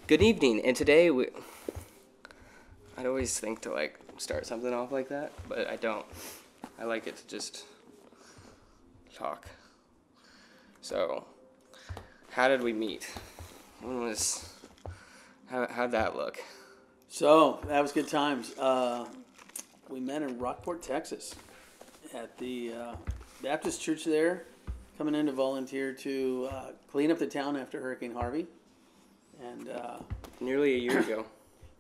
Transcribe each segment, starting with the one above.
Good evening, and today I'd always think to like start something off like that, but I don't. I like it to just talk. So, how did we meet? How'd that look? So, that was good times. We met in Rockport, Texas at the Baptist church there, coming in to volunteer to clean up the town after Hurricane Harvey. And Nearly a year ago.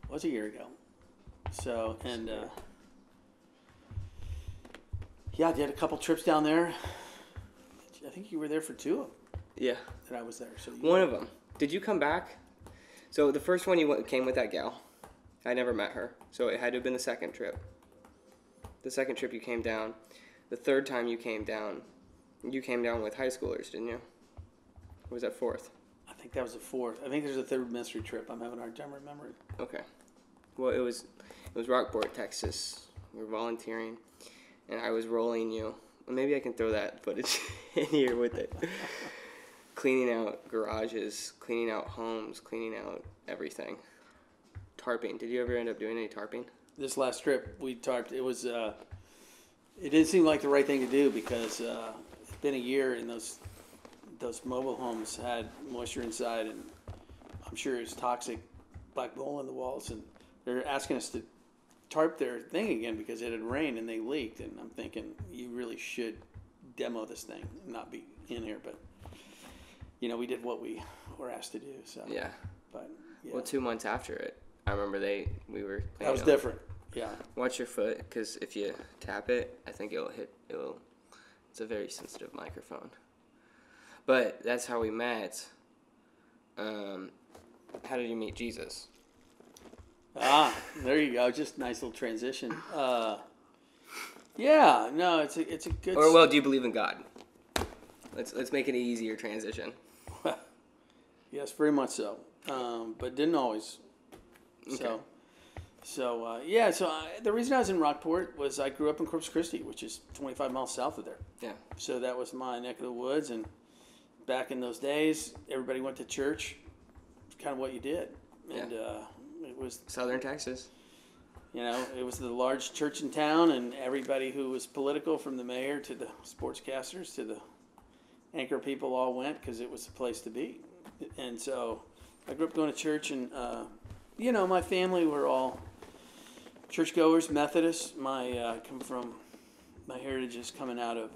was a year ago. So, and yeah, I did a couple trips down there. I think you were there for two of them. Yeah. That I was there. So one of them. Did you come back? So the first one came with that gal. I never met her, so it had to have been the second trip. The second trip you came down. The third time you came down with high schoolers, didn't you? Or was that fourth? I think that was the fourth. I think there's a third mystery trip. I'm having a hard time remembering. Okay. Well, it was Rockport, Texas. We were volunteering, and I was rolling you. Well, maybe I can throw that footage in here with it. Cleaning out garages, cleaning out homes, cleaning out everything. Tarping. Did you ever end up doing any tarping? This last trip, we tarped. It was, it didn't seem like the right thing to do because it's been a year and those mobile homes had moisture inside, and I'm sure it was toxic black mold in the walls, and they're asking us to tarp their thing again because it had rained and they leaked, and I'm thinking you really should demo this thing and not be in here, but we did what we were asked to do. So yeah. But yeah. Well, 2 months after it, I remember we were playing. That was different. Yeah. Watch your foot, because if you tap it, I think it's a very sensitive microphone. But that's how we met. How did you meet Jesus? There you go. Just nice little transition. Yeah, no, it's a good. Or well, do you believe in God? Let's make it an easier transition. Yes, very much so. But didn't always. Okay. So the reason I was in Rockport was I grew up in Corpus Christi, which is 25 miles south of there. Yeah. So that was my neck of the woods, and back in those days, everybody went to church. It's kind of what you did, and it was Southern Texas. It was the large church in town, and everybody who was political, from the mayor to the sportscasters to the anchor people, all went because it was the place to be. And so I grew up going to church, and my family were all churchgoers, Methodists. My heritage is coming out of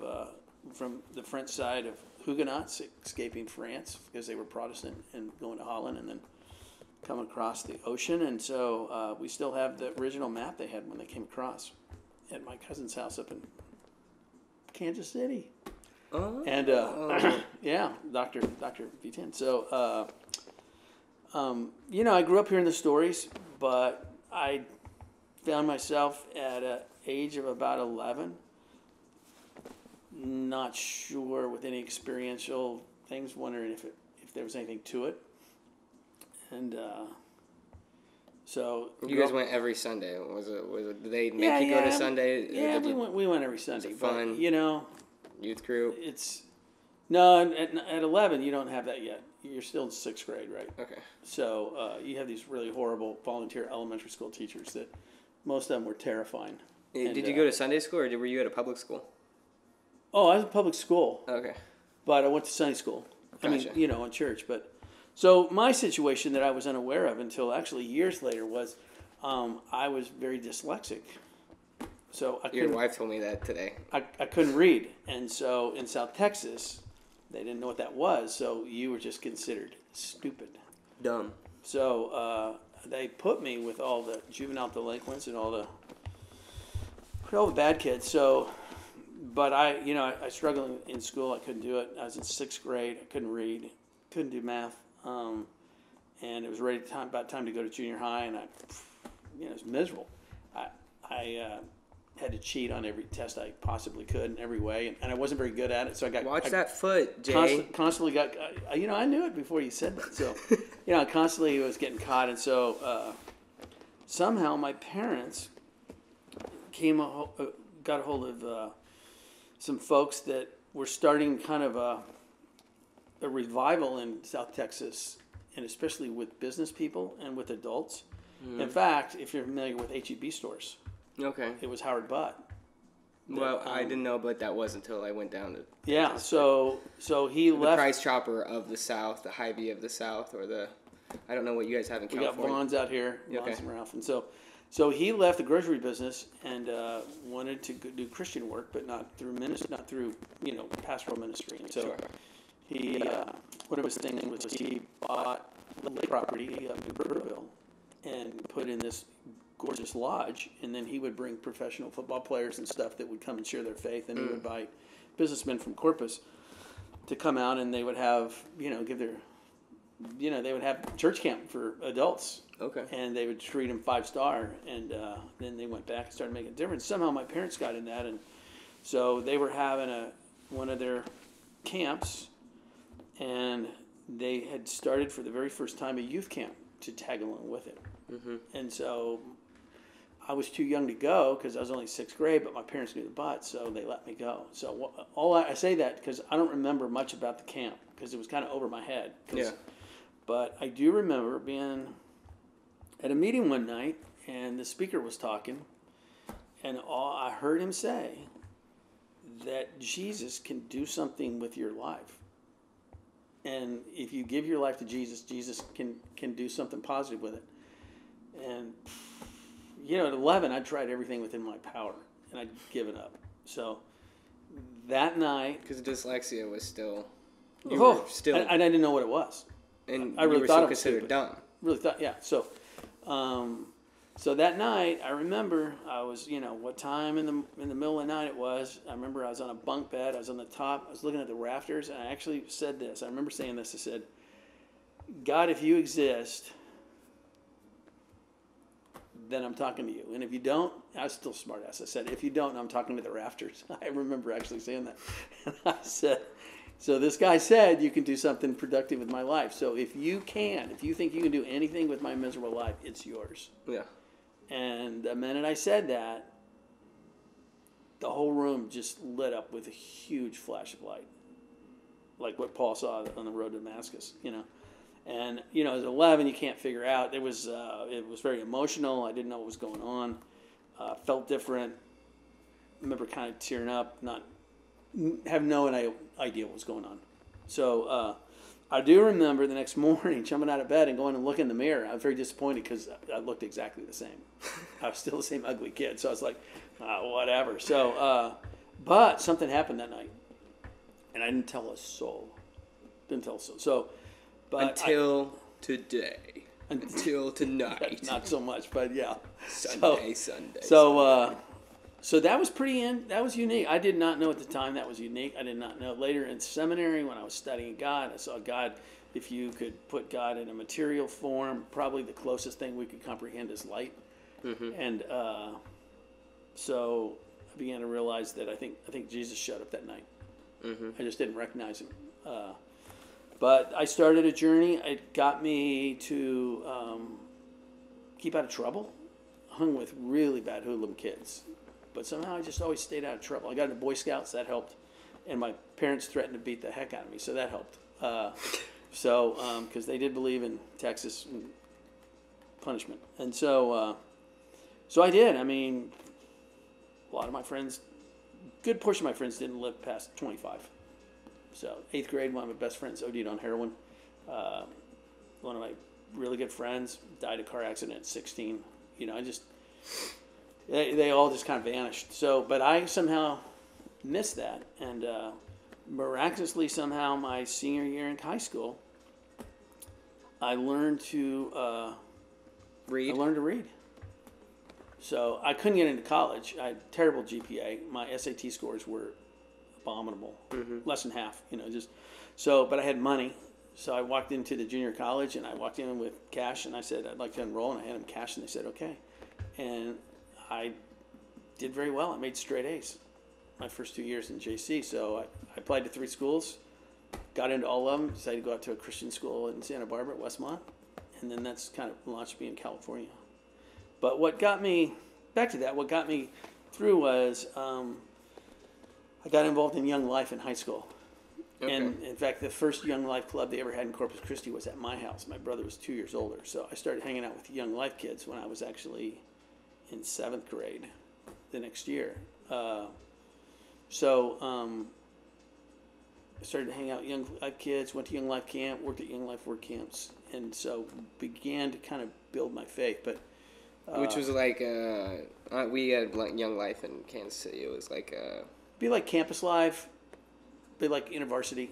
from the French side of Huguenots escaping France because they were Protestant and going to Holland and then coming across the ocean. And so we still have the original map they had when they came across at my cousin's house up in Kansas City. Oh. And yeah, Dr. V10. So I grew up hearing the stories, but I found myself at an age of about 11, not sure with any experiential things, wondering if there was anything to it. And so you guys went every Sunday. Was it? Did they make you go to Sunday? Yeah, we went every Sunday. Was it fun? But, youth group. At 11 you don't have that yet. You're still in 6th grade, right? Okay. So you have these really horrible volunteer elementary school teachers that most of them were terrifying. Did you go to Sunday school, or were you at a public school? Oh, I was in public school. Okay. But I went to Sunday school. Gotcha. I mean, in church. But so my situation that I was unaware of until actually years later was I was very dyslexic. So your wife told me that today. I couldn't read. And so in South Texas, they didn't know what that was. So you were just considered stupid. Dumb. So they put me with all the juvenile delinquents and all the bad kids. So, but I struggled in school. I couldn't do it. I was in 6th grade. I couldn't read, couldn't do math, and it was about time to go to junior high, and it was miserable. I had to cheat on every test I possibly could in every way, and I wasn't very good at it. So I got watch that foot, Jay. Constantly got. I knew it before you said that. So, I constantly was getting caught, and so somehow my parents got a hold of some folks that were starting kind of a revival in South Texas and especially with business people and with adults. In fact, if you're familiar with H-E-B stores, Okay. it was Howard Butt. Well, I didn't know, but that was until I went down to. Yeah, Texas. so he The left. Price Chopper of the South, the Hy-Vee of the South, or the, I don't know what you guys have in We got California. Vaughn's out here, Okay. Vaughn's and Ralph, and so he left the grocery business and wanted to do Christian work, but not through ministry, not through pastoral ministry. And so Sure. he, what I was thinking was he bought the lake property up in Burville and put in this gorgeous lodge, and then he would bring professional football players and stuff that would come and share their faith, and he would buy businessmen from Corpus to come out, and they would have give their they would have church camp for adults. Okay. And they would treat them 5-star, and then they went back and started making a difference. Somehow my parents got in that, and so they were having one of their camps, and they had started for the very first time a youth camp to tag along with it. Mm-hmm. And so I was too young to go because I was only 6th grade, but my parents knew the butt, so they let me go. So I say that because I don't remember much about the camp because it was kind of over my head. Yeah. But I do remember being at a meeting one night, and the speaker was talking, and I heard him say that Jesus can do something with your life. And if you give your life to Jesus, Jesus can do something positive with it. And, at 11, I tried everything within my power, and I'd given up. So that night... Because dyslexia was still... And I didn't know what it was. And I really you were thought still it was considered stupid. dumb. Really thought, yeah. So, so that night, I remember I was, what time in the middle of the night it was. I remember I was on a bunk bed. I was on the top. I was looking at the rafters, and I actually said this. I remember saying this. I said, God, if you exist, then I'm talking to you. And if you don't, I was still smart ass. I said, if you don't, I'm talking to the rafters. I remember actually saying that. And I said, so this guy said you can do something productive with my life. So if you think you can do anything with my miserable life, it's yours. Yeah. And the minute I said that, the whole room just lit up with a huge flash of light, like what Paul saw on the road to Damascus, And as 11, you can't figure out. It was very emotional. I didn't know what was going on. Felt different. I remember kind of tearing up, have no idea what was going on. So I do remember the next morning jumping out of bed and going and looking in the mirror. I was very disappointed because I looked exactly the same. I was still the same ugly kid. So I was like, whatever. So, but something happened that night, and I didn't tell a soul. So, but until today. Until tonight. Not so much, but yeah. Sunday. So that was that was unique. I did not know at the time that was unique. I did not know. Later in seminary, when I was studying God, I saw God, if you could put God in a material form, probably the closest thing we could comprehend is light. Mm-hmm. And so I began to realize that I think Jesus showed up that night. Mm-hmm. I just didn't recognize him. But I started a journey. It got me to keep out of trouble. Hung with really bad hoodlum kids. But somehow I just always stayed out of trouble. I got into Boy Scouts, that helped. And my parents threatened to beat the heck out of me, so that helped. Because they did believe in Texas and punishment. And so I did. I mean, a lot of my friends, good portion of my friends didn't live past 25. So 8th grade, one of my best friends OD'd on heroin. One of my really good friends died in a car accident at 16. They all just kind of vanished. So, but I somehow missed that. And miraculously, somehow, my senior year in high school, I learned to read. So I couldn't get into college. I had terrible GPA. My SAT scores were abominable, less than half. But I had money. So I walked into the junior college, and I walked in with cash, and I said, I'd like to enroll, and I had them cash, and they said, okay. And I did very well. I made straight A's my first 2 years in JC. So I applied to 3 schools, got into all of them, decided to go out to a Christian school in Santa Barbara at Westmont, and then that's kind of launched me in California. But what got me through was I got involved in Young Life in high school. Okay. And in fact, the first Young Life club they ever had in Corpus Christi was at my house. My brother was 2 years older, so I started hanging out with Young Life kids when I was actually in 7th grade the next year. I started to hang out with Young Life kids, went to Young Life camp, worked at Young Life work camps, and so began to kind of build my faith. But which was like we had like Young Life in Kansas City. It was like be like campus life, be like university.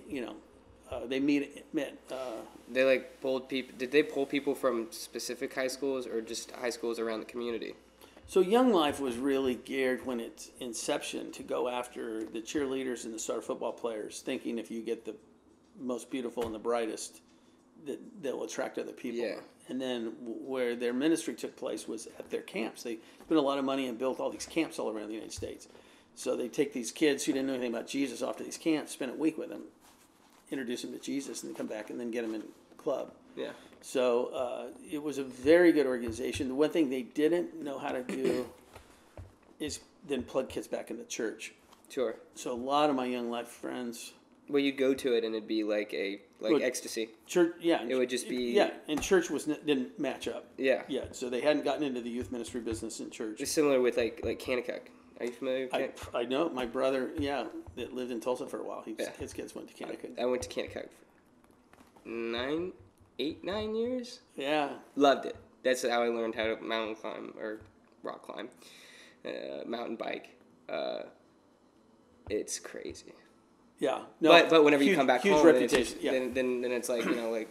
They met. They like pulled people. Did they pull people from specific high schools or just high schools around the community? So Young Life was really geared when its inception to go after the cheerleaders and the star football players, thinking if you get the most beautiful and the brightest, that they'll attract other people. Yeah. And then where their ministry took place was at their camps. They spent a lot of money and built all these camps all around the United States. So they take these kids who didn't know anything about Jesus off to these camps, spend a week with them, introduce them to Jesus, and then come back and then get them in club. Yeah. So it was a very good organization. The one thing they didn't know how to do is then plug kids back into church. Sure. So a lot of my Young Life friends. Well, you'd go to it and it'd be like ecstasy. Church, yeah. It would just be. Yeah, and church didn't match up. Yeah. Yeah, so they hadn't gotten into the youth ministry business in church. It's similar with like Kanakuk. Are you familiar with Kanakuk? I know my brother. Yeah, that lived in Tulsa for a while. His kids went to Kanakuk. I went to Kanakuk for 9 years. Yeah. Loved it. That's how I learned how to mountain climb or rock climb, mountain bike. It's crazy. Yeah. No. But whenever you come back huge home, reputation. Then it's like like.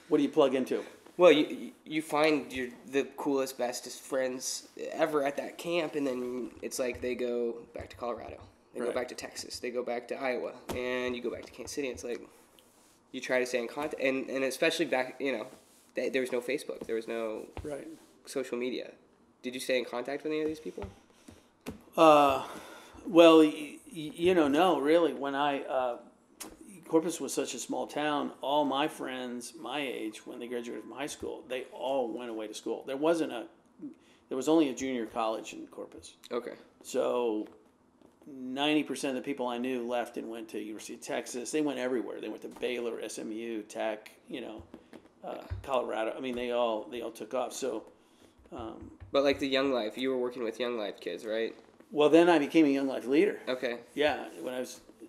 What do you plug into? Well, you find the coolest, bestest friends ever at that camp, and then it's like they go back to Colorado, they go back to Texas, they go back to Iowa, and you go back to Kansas City. It's like you try to stay in contact, and especially back, there was no Facebook, there was no social media. Did you stay in contact with any of these people? Well, no, really. When Corpus was such a small town, all my friends my age, when they graduated from high school, they all went away to school. There was only a junior college in Corpus. Okay. So 90% of the people I knew left and went to University of Texas. They went everywhere. They went to Baylor, SMU, Tech, Colorado. I mean, they all took off. So. But like the Young Life, you were working with Young Life kids, right? Well, then I became a Young Life leader. Okay. Yeah,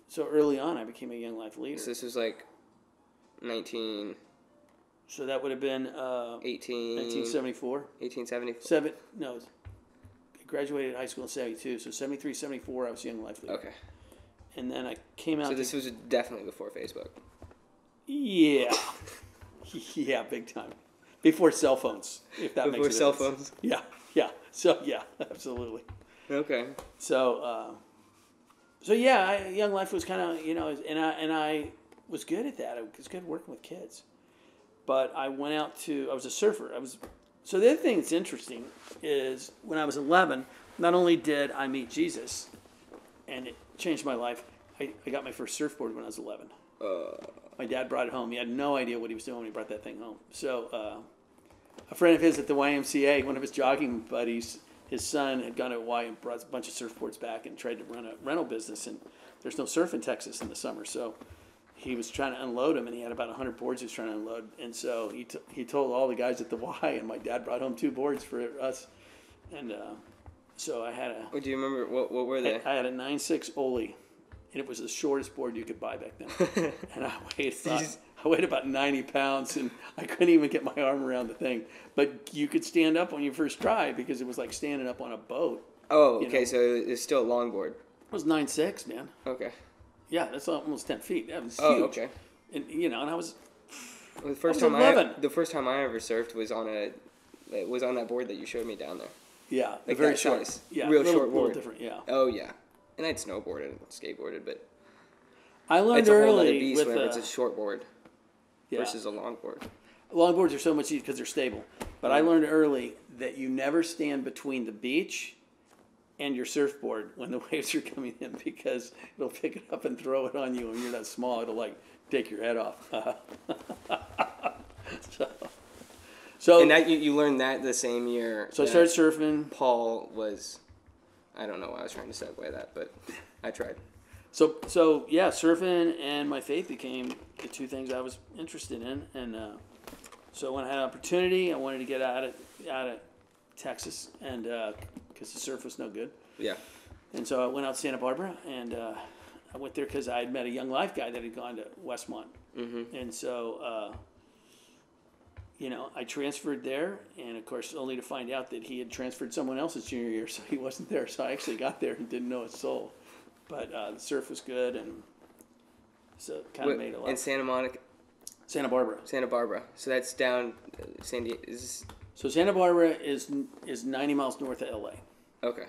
so early on, I became a Young Life leader. So this was like 19... So that would have been 1974. 1874? I graduated high school in 72, so 73, 74, I was Young Life leader. Okay. And then I came out... So this was definitely before Facebook? Yeah. Yeah, big time. Before cell phones, if that makes sense. Before cell phones? Yeah. So, yeah, absolutely. Okay. So Young Life was kind of, and I was good at that. It was good working with kids. But I went out I was a surfer. So the other thing that's interesting is when I was 11, not only did I meet Jesus, and it changed my life, I got my first surfboard when I was 11. My dad brought it home. He had no idea what he was doing when he brought that thing home. So a friend of his at the YMCA, one of his jogging buddies, his son had gone to Hawaii and brought a bunch of surfboards back and tried to run a rental business. And there's no surf in Texas in the summer. So he was trying to unload them, and he had about 100 boards he was trying to unload. And so he told all the guys at the Y, and my dad brought home 2 boards for us. And so I had do you remember, what were they? I had a 9.6 Oli, and it was the shortest board you could buy back then. And I weighed about 90 pounds, and I couldn't even get my arm around the thing. But you could stand up on your first try because it was like standing up on a boat. Oh, okay, so it's still a longboard. It was 9.6, man. Okay. Yeah, that's almost 10 feet. That was huge. Oh, okay. And, and I was... Well, the first time I ever surfed was on that board that you showed me down there. Yeah, like very that short. size. Yeah, real short board. Little different, yeah. Oh, yeah. And I'd snowboarded and skateboarded, but... I learned it's a whole other early beast with whenever it's a short board versus a long board. Longboards are so much easier because they're stable. But I learned early that you never stand between the beach and your surfboard when the waves are coming in, because it'll pick it up and throw it on you, and you're that small, it'll like take your head off. So and that you learned that the same year. So I started surfing. Paul was, I don't know why I was trying to segue that, but I tried. So yeah, surfing and my faith became the two things I was interested in, and so when I had an opportunity, I wanted to get out of Texas, and because the surf was no good. Yeah. And so I went out to Santa Barbara, and I went there because I had met a Young Life guy that had gone to Westmont, and so I transferred there, and of course, only to find out that he had transferred someone else's junior year, so he wasn't there. So I actually got there and didn't know a soul, but the surf was good, and so it kind of made a lot. In Santa Barbara. Santa Barbara. So that's down San Diego. So Santa Barbara is 90 miles north of LA. Okay.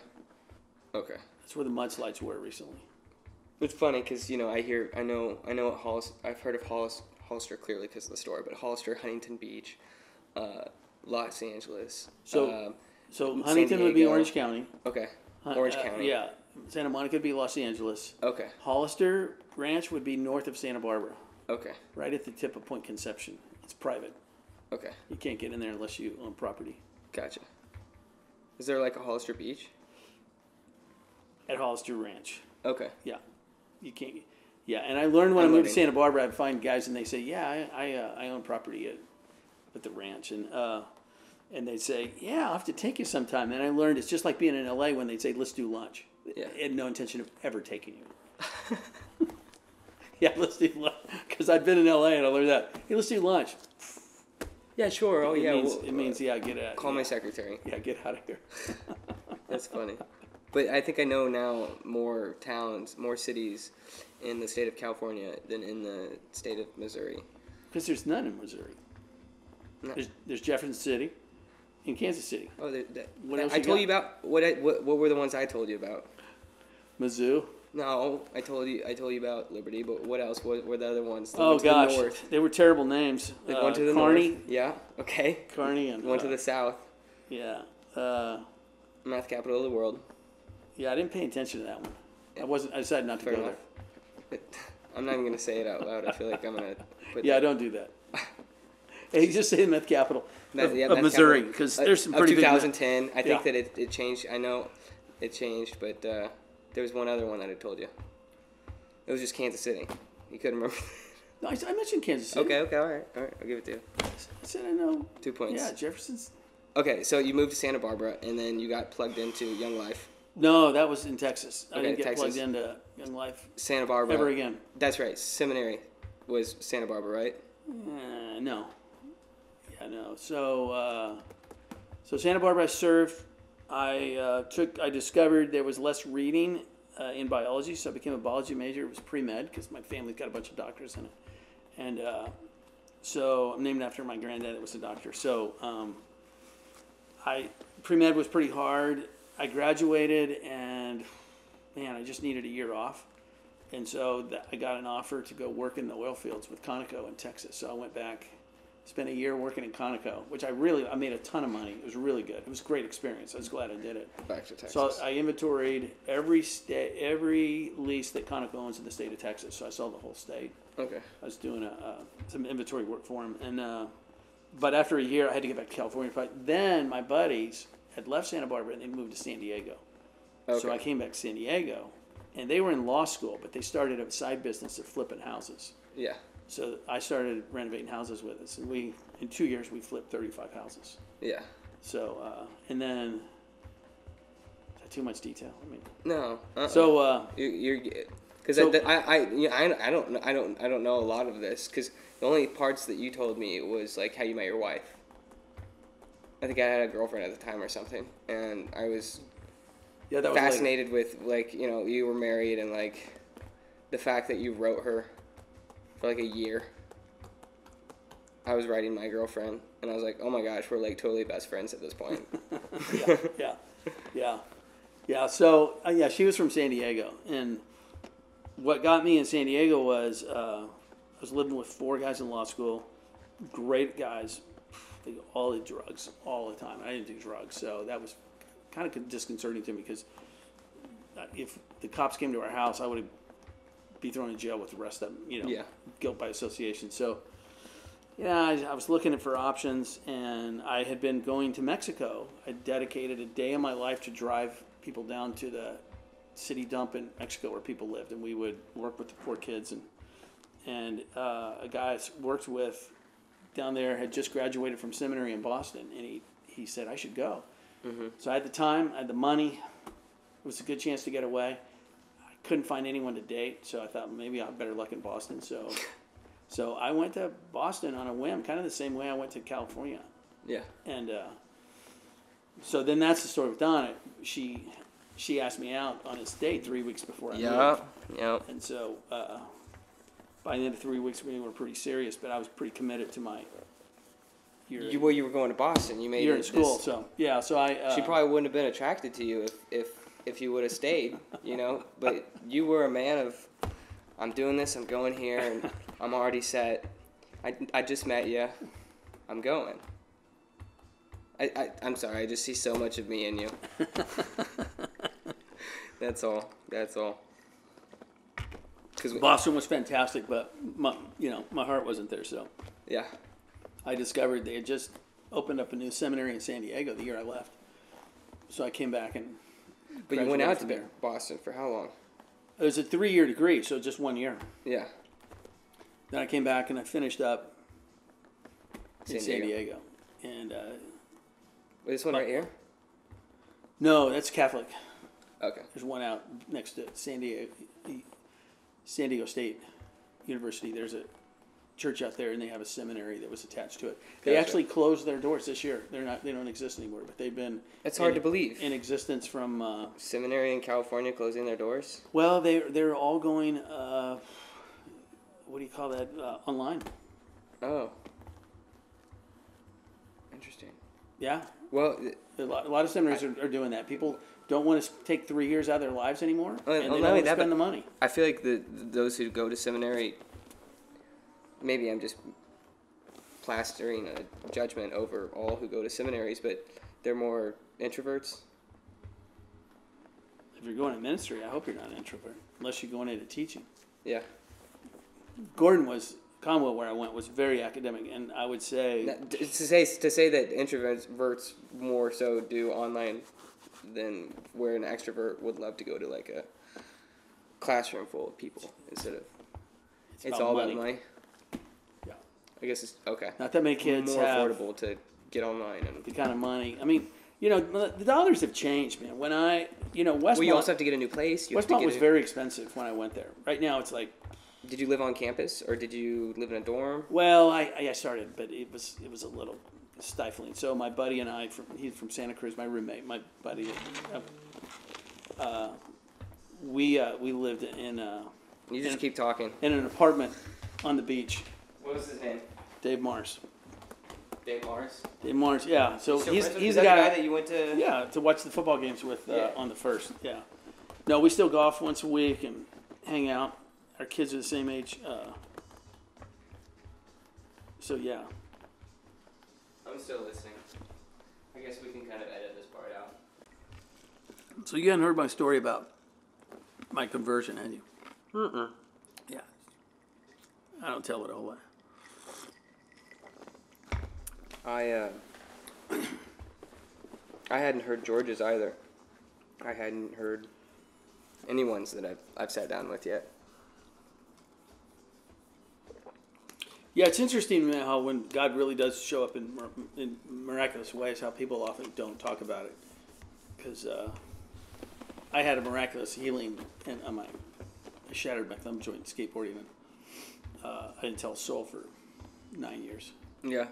That's where the mudslides were recently. It's funny because I know what I've heard of Hollister clearly because of the story, but Hollister, Huntington Beach, Los Angeles. So Huntington would be Orange County. Okay. Orange County. Yeah. Santa Monica would be Los Angeles. Okay. Hollister Ranch would be north of Santa Barbara. Okay. Right at the tip of Point Conception. It's private. Okay. You can't get in there unless you own property. Gotcha. Is there like a Hollister Beach? At Hollister Ranch. Okay. Yeah. You can't. Yeah, and I learned when I moved to Santa Barbara, I'd find guys and they say, "Yeah, I own property at the ranch," and they'd say, "Yeah, I'll have to take you sometime." And I learned it's just like being in LA when they'd say, "Let's do lunch." Yeah. I had no intention of ever taking you. Yeah, let's do lunch. Because I'd been in LA and I learned that. Hey, let's do lunch. Yeah, sure. Oh, yeah. It means get out. Call my secretary. Yeah, get out of here. That's funny. But I think I know now more cities in the state of California than in the state of Missouri. Because there's none in Missouri. No. There's Jefferson City and Kansas City. Oh, what else I told you about what were the ones I told you about? Mizzou. No, I told you about Liberty, but what else were the other ones? Oh gosh, they were terrible names. Like one to the Kearney. north. Yeah. Okay. Kearney and one to the south. Yeah. Math capital of the world. Yeah, I didn't pay attention to that one. I decided not to go there. I'm not even gonna say it out loud. I feel like I'm gonna. Don't do that. Hey, just say the meth capital of Missouri, because there's some pretty 2010. I think that it changed. I know it changed, but there was one other one that I told you. It was just Kansas City. You couldn't remember. No, I mentioned Kansas City. Okay, all right. I'll give it to you. I said I know. 2 points. Yeah, Jefferson's. Okay, so you moved to Santa Barbara, and then you got plugged into Young Life. No, that was in Texas. I didn't get Texas. plugged into Young Life. Santa Barbara. Ever again. That's right. Seminary was Santa Barbara, right? No. Yeah, no. So Santa Barbara I served. I discovered there was less reading in biology, so I became a biology major. It was pre-med because my family's got a bunch of doctors in it. And so I'm named after my granddad that was a doctor. So pre-med was pretty hard. I graduated, and man, I just needed a year off. And so I got an offer to go work in the oil fields with Conoco in Texas. So I went back, spent a year working in Conoco, which I made a ton of money. It was really good. It was a great experience. I was glad I did it. Back to Texas. So I inventoried every lease that Conoco owns in the state of Texas. So I saw the whole state. Okay. I was doing some inventory work for him. And but after a year, I had to get back to California. But then my buddies had left Santa Barbara and they moved to San Diego. Okay. So I came back to San Diego, and they were in law school, but they started a side business of flipping houses. Yeah. So I started renovating houses with us, and in 2 years we flipped 35 houses. Yeah. So and then, is that too much detail? I mean. No. So you're because I don't know a lot of this because the only parts that you told me was like how you met your wife. I think I had a girlfriend at the time or something, and I was fascinated with you were married and like the fact that you wrote her for like a year. I was writing my girlfriend, and I was like, oh my gosh, we're like totally best friends at this point. Yeah. So she was from San Diego, and what got me in San Diego was I was living with 4 guys in law school, great guys. They all did drugs all the time. I didn't do drugs, so that was kind of disconcerting to me because if the cops came to our house, I would be thrown in jail with the rest of them, guilt by association. So, I was looking for options, and I had been going to Mexico. I dedicated a day of my life to drive people down to the city dump in Mexico where people lived, and we would work with the poor kids. And a guy I worked with down there had just graduated from seminary in Boston, and he said I should go. Mm-hmm. So I had the time, I had the money. It was a good chance to get away. I couldn't find anyone to date, so I thought maybe I had better luck in Boston. So I went to Boston on a whim, kind of the same way I went to California. Yeah. And so then that's the story with Donna. She asked me out on this date 3 weeks before I moved. Yeah. And so by the end of 3 weeks, we were pretty serious, but I was pretty committed to my year. You were going to Boston. You made year in school. So I. She probably wouldn't have been attracted to you if you would have stayed, But you were a man of, I'm doing this. I'm going here, and I'm already set. I just met you. I'm going. I'm sorry. I just see so much of me in you. That's all. Because Boston was fantastic, but my heart wasn't there. So yeah, I discovered they had just opened up a new seminary in San Diego the year I left. So I came back and. But you went out to Boston for how long? It was a 3-year degree, so just 1 year. Yeah. Then I came back and I finished up in San Diego. And this one right here? No, that's Catholic. Okay. There's one out next to San Diego State University. There's a church out there, and they have a seminary that was attached to it. They actually closed their doors this year. They don't exist anymore, but they've been. It's hard to believe. In existence from. Seminary in California closing their doors. Well, they're all going. What do you call that? Online. Oh. Interesting. Yeah. Well, a lot of seminaries are doing that. People don't want to take 3 years out of their lives anymore, and they don't want to spend the money. I feel like those who go to seminary. Maybe I'm just plastering a judgment over all who go to seminaries, but they're more introverts. If you're going to ministry, I hope you're not an introvert, unless you're going into teaching. Yeah. Conwell, where I went, was very academic, and I would say... To say that introverts more so do online than where an extrovert would love to go to like a classroom full of people instead of... It's all about money. Yeah. I guess it's okay. Not that many kids more have affordable to get online and the kind of money. I mean, the dollars have changed, man. When Westmont. Well, you also have to get a new place. Westmont was very expensive when I went there. Right now, it's like. Did you live on campus or did you live in a dorm? Well, I started, but it was a little stifling. So my buddy and I, he's from Santa Cruz, my roommate, my buddy. We lived in. You just keep talking. In an apartment on the beach. What was his name? Dave Mars. Dave Mars? Dave Mars, yeah. So he's the guy that you went to... Yeah, to watch the football games with on the first, yeah. No, we still golf once a week and hang out. Our kids are the same age. So, yeah. I'm still listening. I guess we can kind of edit this part out. So you hadn't heard my story about my conversion, had you? Mm-mm. Yeah. I don't tell it a whole lot. I hadn't heard George's either. I hadn't heard anyone's that I've sat down with yet. Yeah, it's interesting how when God really does show up in miraculous ways, how people often don't talk about it. Because I had a miraculous healing, and I shattered my thumb joint skateboarding, and I didn't tell a soul for 9 years. Yeah.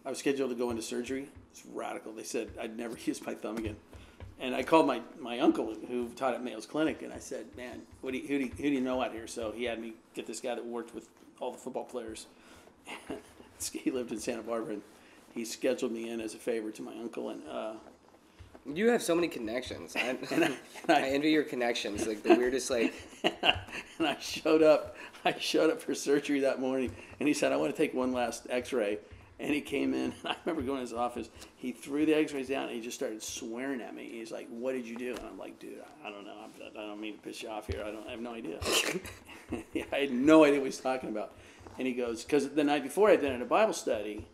I was scheduled to go into surgery. It's radical. They said I'd never use my thumb again. And I called my uncle who taught at Mayo's Clinic, and I said, man, who do you know out here? So he had me get this guy that worked with all the football players. He lived in Santa Barbara, and he scheduled me in as a favor to my uncle. And you have so many connections. I envy your connections, like the weirdest, like. And I showed up for surgery that morning, and he said, I want to take one last X-ray. And he came in, and I remember going to his office. He threw the X-rays down, and he just started swearing at me. He's like, "What did you do?" And I'm like, "Dude, I don't know. I don't mean to piss you off here. I have no idea." I had no idea what he's talking about. And he goes, because the night before I'd been at a Bible study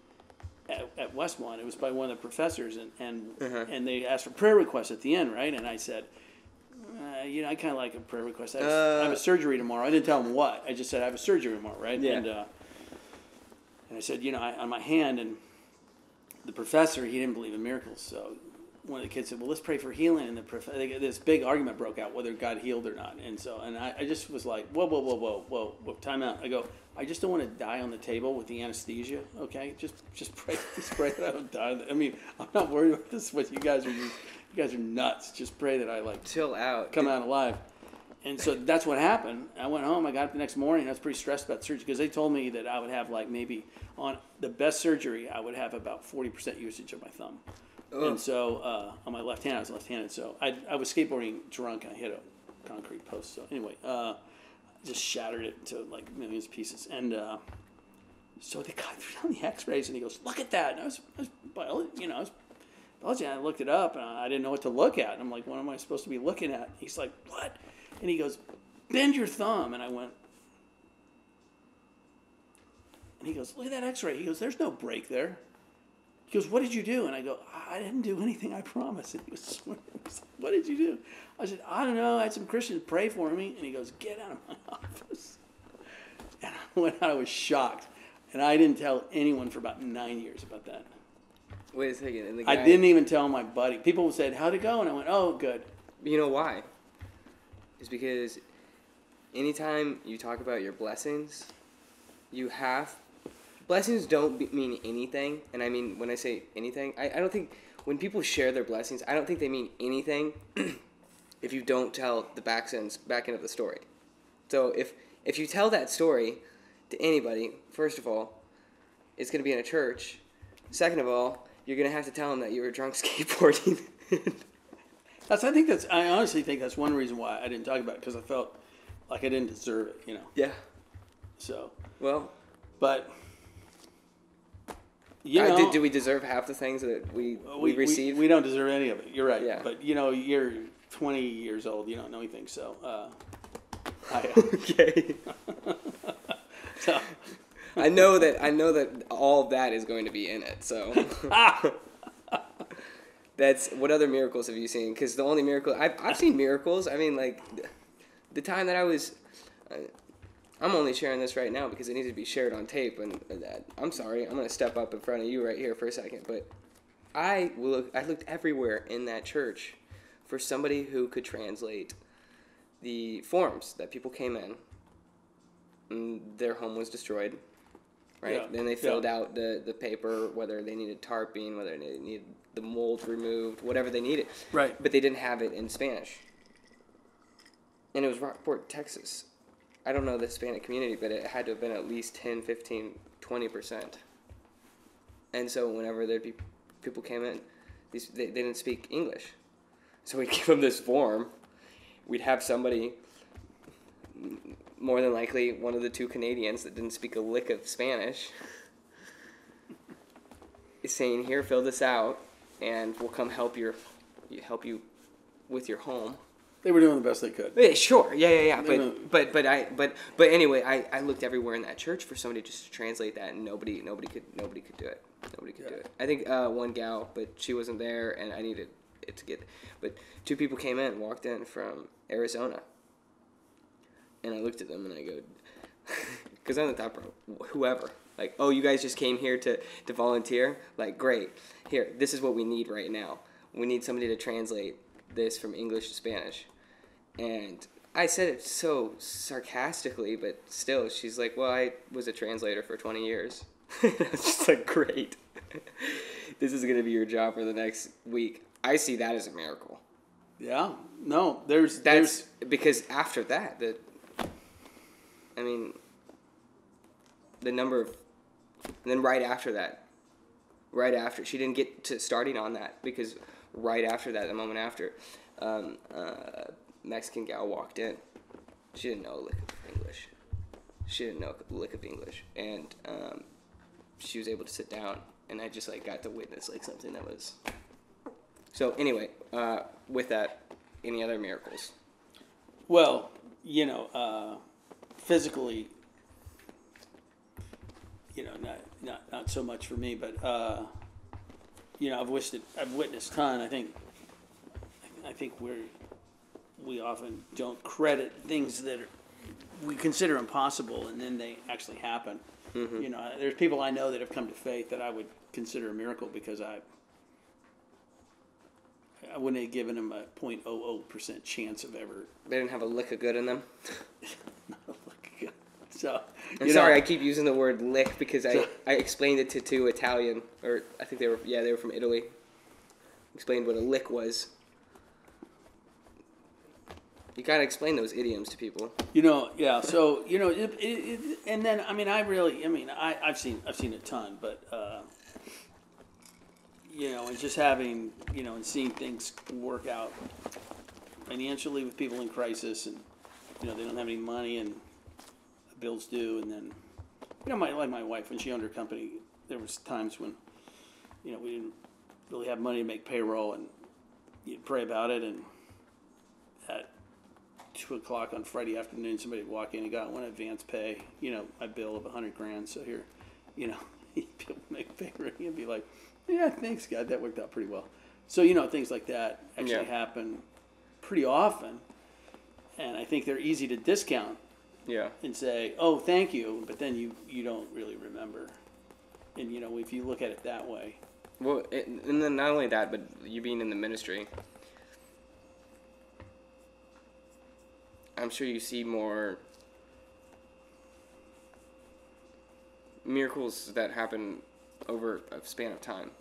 at Westmont. It was by one of the professors, and they asked for prayer requests at the end, right? And I said, I kind of like a prayer request. I have a surgery tomorrow. I didn't tell him what. I just said, I have a surgery tomorrow, right? Yeah. And I said, on my hand, and the professor, he didn't believe in miracles. So one of the kids said, well, let's pray for healing. And this big argument broke out whether God healed or not. And so, I just was like, whoa, time out. I go, I just don't want to die on the table with the anesthesia, okay? Just pray that I don't die. I mean, I'm not worried about this, but you guys are nuts. Just pray that I chill out, come out alive. And so that's what happened. I went home. I got up the next morning. I was pretty stressed about surgery because they told me that I would have maybe on the best surgery, I would have about 40% usage of my thumb. Oh. And so on my left hand, I was left-handed. So I was skateboarding drunk and I hit a concrete post. So anyway, just shattered it to millions of pieces. And so the guy threw down the X-rays and he goes, "Look at that." And I was biology, and I looked it up and I didn't know what to look at. And I'm like, "What am I supposed to be looking at?" He's like, "What?" And he goes, "Bend your thumb." And I went, and he goes, "Look at that X-ray." He goes, "There's no break there." He goes, "What did you do?" And I go, "I didn't do anything, I promise." And he goes, "What did you do?" I said, "I don't know. I had some Christians pray for me." And he goes, "Get out of my office." And I went out. I was shocked. And I didn't tell anyone for about 9 years about that. Wait a second. And I didn't even tell my buddy. People said, "How'd it go?" And I went, "Oh, good." You know why? It's because anytime you talk about your blessings, blessings don't mean anything. And I mean, when I say anything, I don't think, when people share their blessings, I don't think they mean anything if you don't tell the back end of the story. So if you tell that story to anybody, first of all, it's going to be in a church. Second of all, you're going to have to tell them that you were drunk skateboarding. I honestly think that's one reason why I didn't talk about it, because I felt like I didn't deserve it, Yeah. So. Well. But. Do we deserve half the things that we receive? We don't deserve any of it. You're right. Yeah. But, you're 20 years old. You don't know anything. So. Okay. So. I know that all of that is going to be in it. So. That's, what other miracles have you seen? Because the only miracle I've seen miracles. I mean, the time that I was. I'm only sharing this right now because it needs to be shared on tape. And I'm sorry, I'm going to step up in front of you right here for a second. But I looked everywhere in that church for somebody who could translate the forms that people came in. And their home was destroyed, right? Yeah. Then they filled out the paper, whether they needed tarping, whether they needed the mold removed, whatever they needed. Right. But they didn't have it in Spanish. And it was Rockport, Texas. I don't know the Hispanic community, but it had to have been at least 10, 15, 20%. And so whenever there'd be people came in, they didn't speak English. So we'd give them this form. We'd have somebody, more than likely one of the two Canadians that didn't speak a lick of Spanish, saying, "Here, fill this out, and we'll come help you with your home." They were doing the best they could. Yeah, sure. Yeah. But anyway, I looked everywhere in that church for somebody just to translate that, and nobody could do it. Nobody could do it. I think one gal, but she wasn't there, and I needed it to get. But two people walked in from Arizona, and I looked at them and I go, because I'm the top bro, whoever. Like, "Oh, you guys just came here to volunteer? Like, great. Here, this is what we need right now. We need somebody to translate this from English to Spanish." And I said it so sarcastically, but still, she's like, "Well, I was a translator for 20 years. I was just like, "Great. This is going to be your job for the next week." I see that as a miracle. Yeah. No, there's because after that, the number of, and then right after, she didn't get to starting on that because right after that, the moment after, Mexican gal walked in. She didn't know a lick of English. And she was able to sit down, and I just got to witness something that was. So anyway, with that, any other miracles? Well, physically, not so much for me, but I've witnessed a ton. I think we often don't credit things that we consider impossible, and then they actually happen. Mm-hmm. You know, there's people I know that have come to faith that I would consider a miracle because I wouldn't have given them a 0.00% chance of ever. They didn't have a lick of good in them. So I'm sorry, I keep using the word lick because I explained it to two Italian, or I think they were from Italy. Explained what a lick was. You gotta explain those idioms to people. You know, yeah. So you know, and then I've seen a ton, but you know, and just having, you know, and seeing things work out financially with people in crisis, and you know, they don't have any money and bills due, and then, you know, my wife, when she owned her company, there was times when, you know, we didn't really have money to make payroll, and you'd pray about it, and at 2:00 on Friday afternoon, somebody would walk in and got one advance pay, you know, my bill of $100,000. So here, you know, people make payroll and be like, yeah, thanks God, that worked out pretty well. So, you know, things like that actually happen pretty often, and I think they're easy to discount. Yeah. And say, oh, thank you, but then you don't really remember. And, you know, if you look at it that way. Well, and then not only that, but you being in the ministry, I'm sure you see more miracles that happen over a span of time.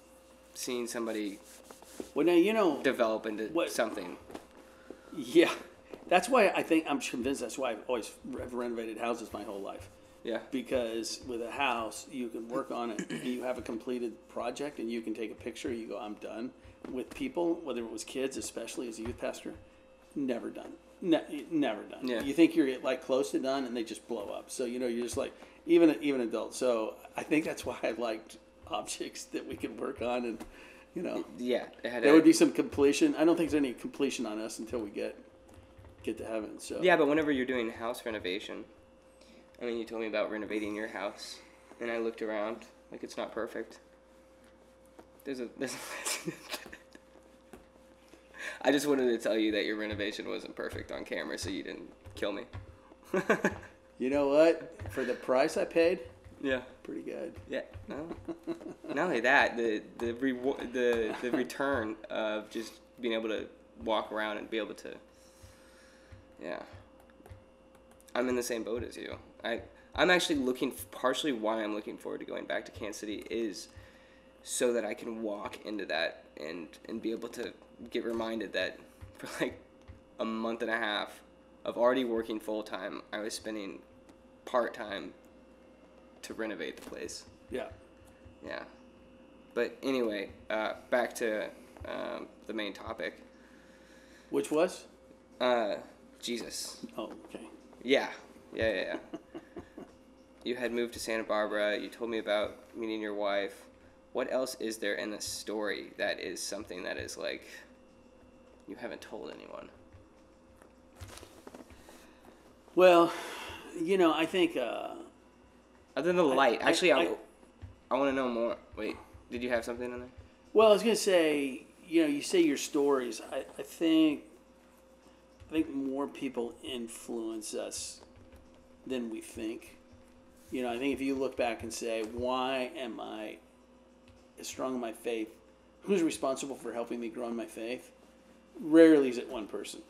Seeing somebody now, you know, develop into something. Yeah. That's why I'm convinced that's why I've renovated houses my whole life. Yeah. Because with a house, you can work on it. You have a completed project, and you can take a picture. You go, I'm done. With people, whether it was kids, especially as a youth pastor, never done. Never done. Yeah. You think you're like close to done, and they just blow up. So, you know, you're just like, even adults. So I think that's why I liked objects that we could work on, and, you know. Yeah. There would be some completion. I don't think there's any completion on us until we get to heaven. So yeah, but whenever you're doing house renovation, I mean, you told me about renovating your house, and I looked around, like, it's not perfect. There's a I just wanted to tell you that your renovation wasn't perfect on camera, so you didn't kill me. You know what? For the price I paid, yeah, pretty good. Yeah. No. Not only that, the return of just being able to walk around and be able to. Yeah. I'm in the same boat as you. I'm actually partially why I'm looking forward to going back to Kansas City is so that I can walk into that and be able to get reminded that for like a month and a half of already working full time, I was spending part time to renovate the place. Yeah. Yeah. But anyway, back to the main topic. Which was? Jesus. Oh, okay. Yeah. You had moved to Santa Barbara. You told me about meeting your wife. What else is there in the story that is something that is like you haven't told anyone? Well, you know, I think... other than the light. Actually, I want to know more. Wait, did you have something in there? Well, I was going to say, you know, you say your stories. I think more people influence us than we think. You know, I think if you look back and say, why am I as strong in my faith? Who's responsible for helping me grow in my faith? Rarely is it one person.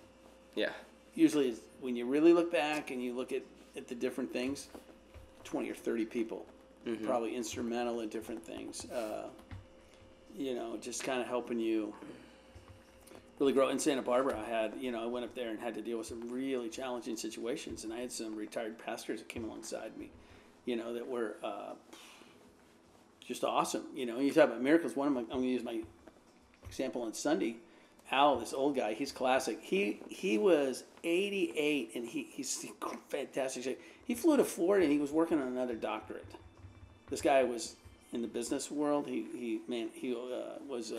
Yeah. Usually it's, when you really look back and you look at the different things, 20 or 30 people, probably instrumental in different things. You know, just kind of helping you really grow. In Santa Barbara, I went up there and had to deal with some really challenging situations, and I had some retired pastors that came alongside me, you know, that were just awesome. You know, you talk about miracles. I'm going to use my example on Sunday. Al, this old guy, he's classic. He was 88, and he's fantastic shape. He flew to Florida, and he was working on another doctorate. This guy was in the business world. He was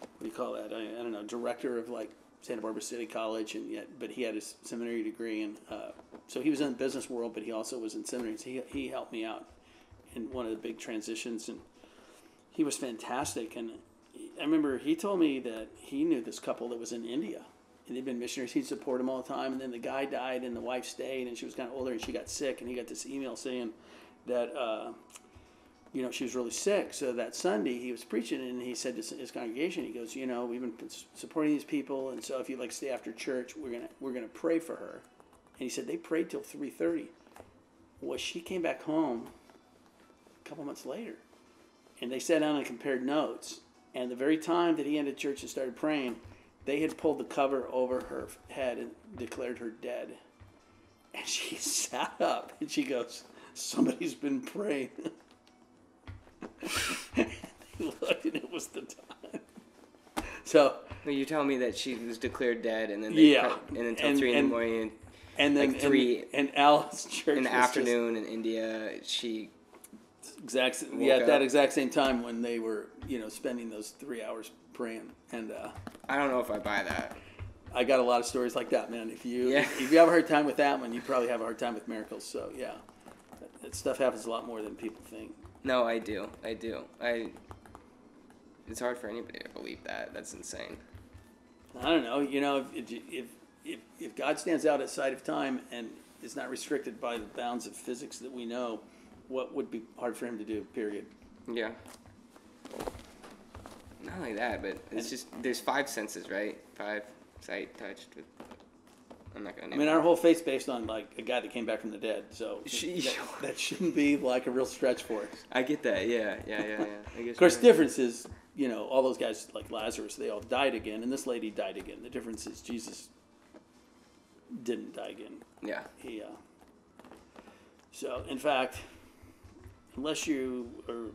what do you call that? I don't know, director of like Santa Barbara City College, but he had his seminary degree, and so he was in the business world, but he also was in seminary. So he helped me out in one of the big transitions, and he was fantastic. And I remember he told me that he knew this couple that was in India, and they'd been missionaries. He'd support them all the time. And then the guy died, and the wife stayed, and she was kind of older, and she got sick. And he got this email saying that, she was really sick. So that Sunday, he was preaching, and he said to his congregation, he goes, we've been supporting these people, and so if you'd like to stay after church, we're gonna pray for her. And he said they prayed till 3:30. Well, she came back home a couple months later, and they sat down and compared notes. And the very time that he ended church and started praying, they had pulled the cover over her head and declared her dead. And she sat up and she goes, "Somebody's been praying." And they looked, and it was the time. So you tell me that she was declared dead, and then and until 3 in the morning, and then like 3 and Al's church in the afternoon in India, she that exact same time when they were spending those 3 hours praying. And I don't know if I buy that. I got a lot of stories like that, man. If you have a hard time with that one, you probably have a hard time with miracles. So yeah, that stuff happens a lot more than people think. No, I do. It's hard for anybody to believe that. That's insane. I don't know. If God stands out outside of time and is not restricted by the bounds of physics that we know, what would be hard for him to do? Period. Yeah. Not like that, but it's just there's 5 senses, right? 5: sight, touch. I'm not gonna. Our whole faith's based on like a guy that came back from the dead, so that shouldn't be like a real stretch for us. I get that. Yeah. I guess of course, difference is all those guys like Lazarus, they all died again, and this lady died again. The difference is Jesus didn't die again. Yeah. He. So in fact, unless you are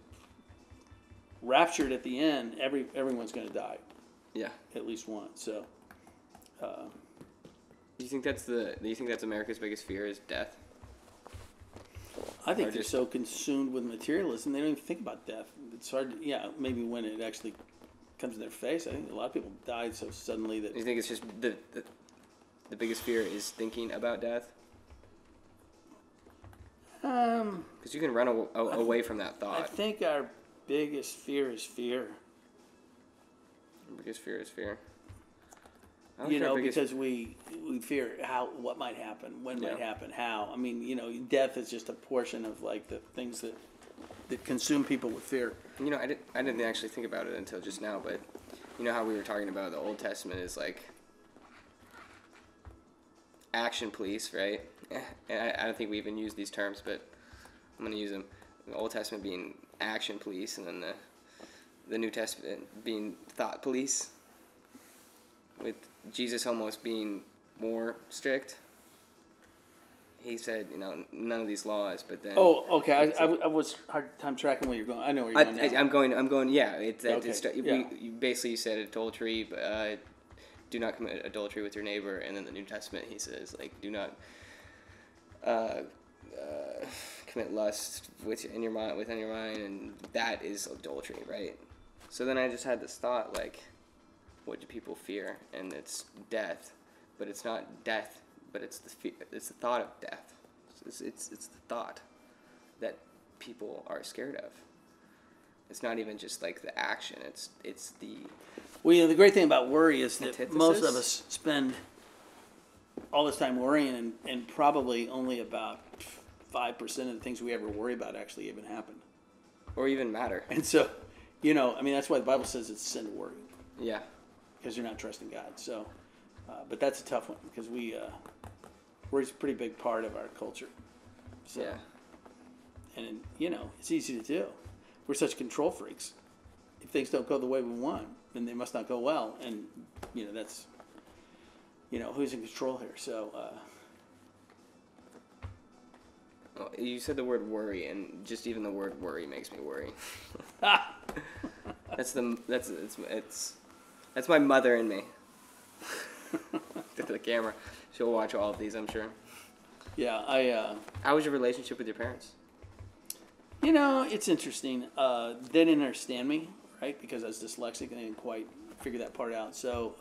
raptured at the end, everyone's going to die. Yeah. At least once. So. Do you think that's America's biggest fear is death? I think they're so consumed with materialism they don't even think about death. It's hard. Maybe when it actually comes in their face. I think a lot of people died so suddenly that. You think it's just the biggest fear is thinking about death? Because you can run away from that thought. I think our biggest fear is fear. Our biggest fear is fear. Because we fear what might happen, when might happen, how. Death is just a portion of like the things that consume people with fear. I didn't actually think about it until just now, but how we were talking about the Old Testament is like action police, right? And I don't think we even use these terms, but I'm going to use them. The Old Testament being action police, and then the New Testament being thought police, with Jesus almost being more strict. He said, none of these laws, but then. Oh, okay. I was hard time tracking where you're going. I know where you're going now. I'm going. Yeah, Okay. You said adultery, but do not commit adultery with your neighbor, and then the New Testament he says do not commit lust within your mind, and that is adultery, right? So then I just had this thought what do people fear? And it's death, but it's not death, but it's the thought of death. It's the thought that people are scared of. It's not even just the action. It's the. Well, the great thing about worry is that antithesis. Most of us spend all this time worrying, and probably only about 5% of the things we ever worry about actually even happen, or even matter. And so, that's why the Bible says it's sin to worry. Yeah. Because you're not trusting God. So, but that's a tough one because worry's a pretty big part of our culture. So, yeah. And it's easy to do. We're such control freaks. If things don't go the way we want, then they must not go well. And that's who's in control here. So. Well, you said the word worry, and just even the word worry makes me worry. That's my mother in me. To the camera. She'll watch all of these, I'm sure. Yeah, How was your relationship with your parents? It's interesting. They didn't understand me, right? Because I was dyslexic and they didn't quite figure that part out. So,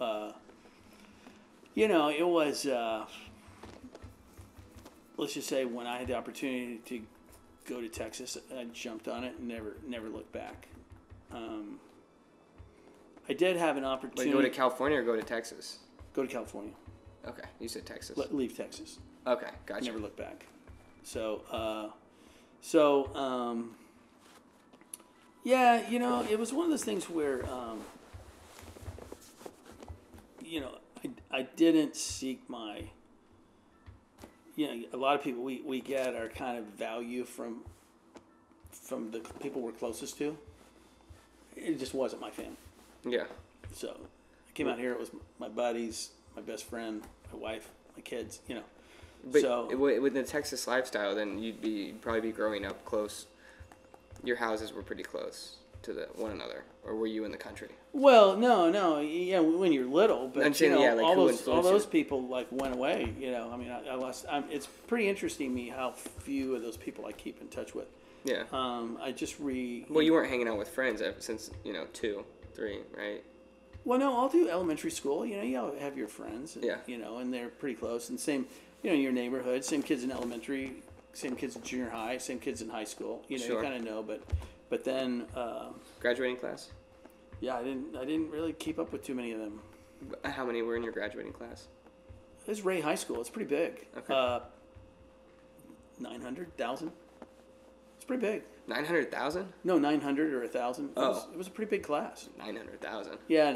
it was, let's just say when I had the opportunity to go to Texas, I jumped on it and never looked back. I did have an opportunity. Go to California or go to Texas? go to California. Okay, you said Texas. Leave Texas. Okay, gotcha. Never look back. So, yeah, it was one of those things where, I didn't seek my, a lot of people we get our kind of value from the people we're closest to. It just wasn't my family. Yeah. So I came out here. It was my buddies, my best friend, my wife, my kids. But so with the Texas lifestyle, then you'd probably be growing up close. Your houses were pretty close to one another, or were you in the country? Well, no, yeah, when you're little, but I'm saying, like all those people like went away. I lost. It's pretty interesting to me how few of those people I keep in touch with. Yeah. I just Well, you weren't hanging out with friends since 2, 3, right? Well, no, all through elementary school, you all have your friends. And, yeah. And they're pretty close, and same, your neighborhood, same kids in elementary, same kids in junior high, same kids in high school. Sure. You kind of know, but then. Graduating class? Yeah, I didn't really keep up with too many of them. How many were in your graduating class? It was Ray High School. It's pretty big. Okay. 900,000. It's pretty big. 900,000? No, 900 or 1,000. Oh. It was a pretty big class. 900,000. Yeah,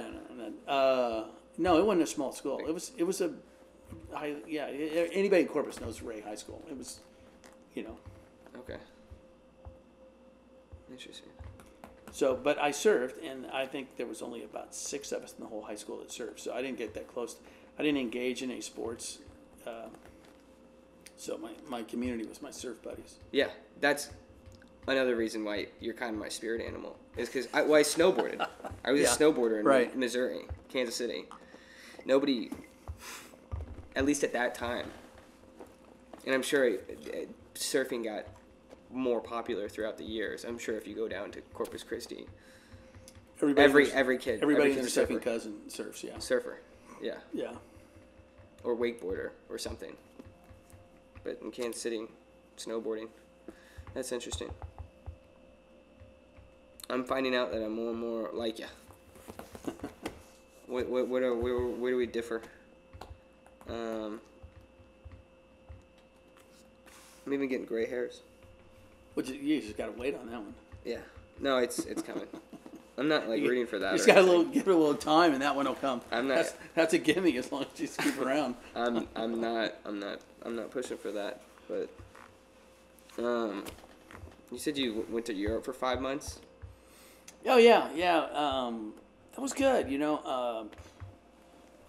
no. No, it wasn't a small school. It was a high. Yeah, anybody in Corpus knows Ray High School. It was, Okay. Interesting. So, but I served, and I think there was only about 6 of us in the whole high school that served. So I didn't get that close. I didn't engage in any sports. So my community was my surf buddies. Yeah, that's another reason why you're kind of my spirit animal. Is because I snowboarded. I was a snowboarder in Missouri, Kansas City. Nobody, at least at that time, and I'm sure surfing got more popular throughout the years. I'm sure if you go down to Corpus Christi, every kid, everybody and their surfing cousin surfs. Yeah, surfer, yeah, or wakeboarder or something. But in Kansas City, snowboarding. That's interesting. I'm finding out that I'm more and more like you. Where do we differ? I'm even getting gray hairs. You just gotta wait on that one. Yeah. No, it's coming. I'm not rooting for that. You just gotta give it a little time, and that one will come. I'm not. That's a gimme as long as you just keep around. I'm not pushing for that. But you said you went to Europe for 5 months. Oh yeah. That was good. It was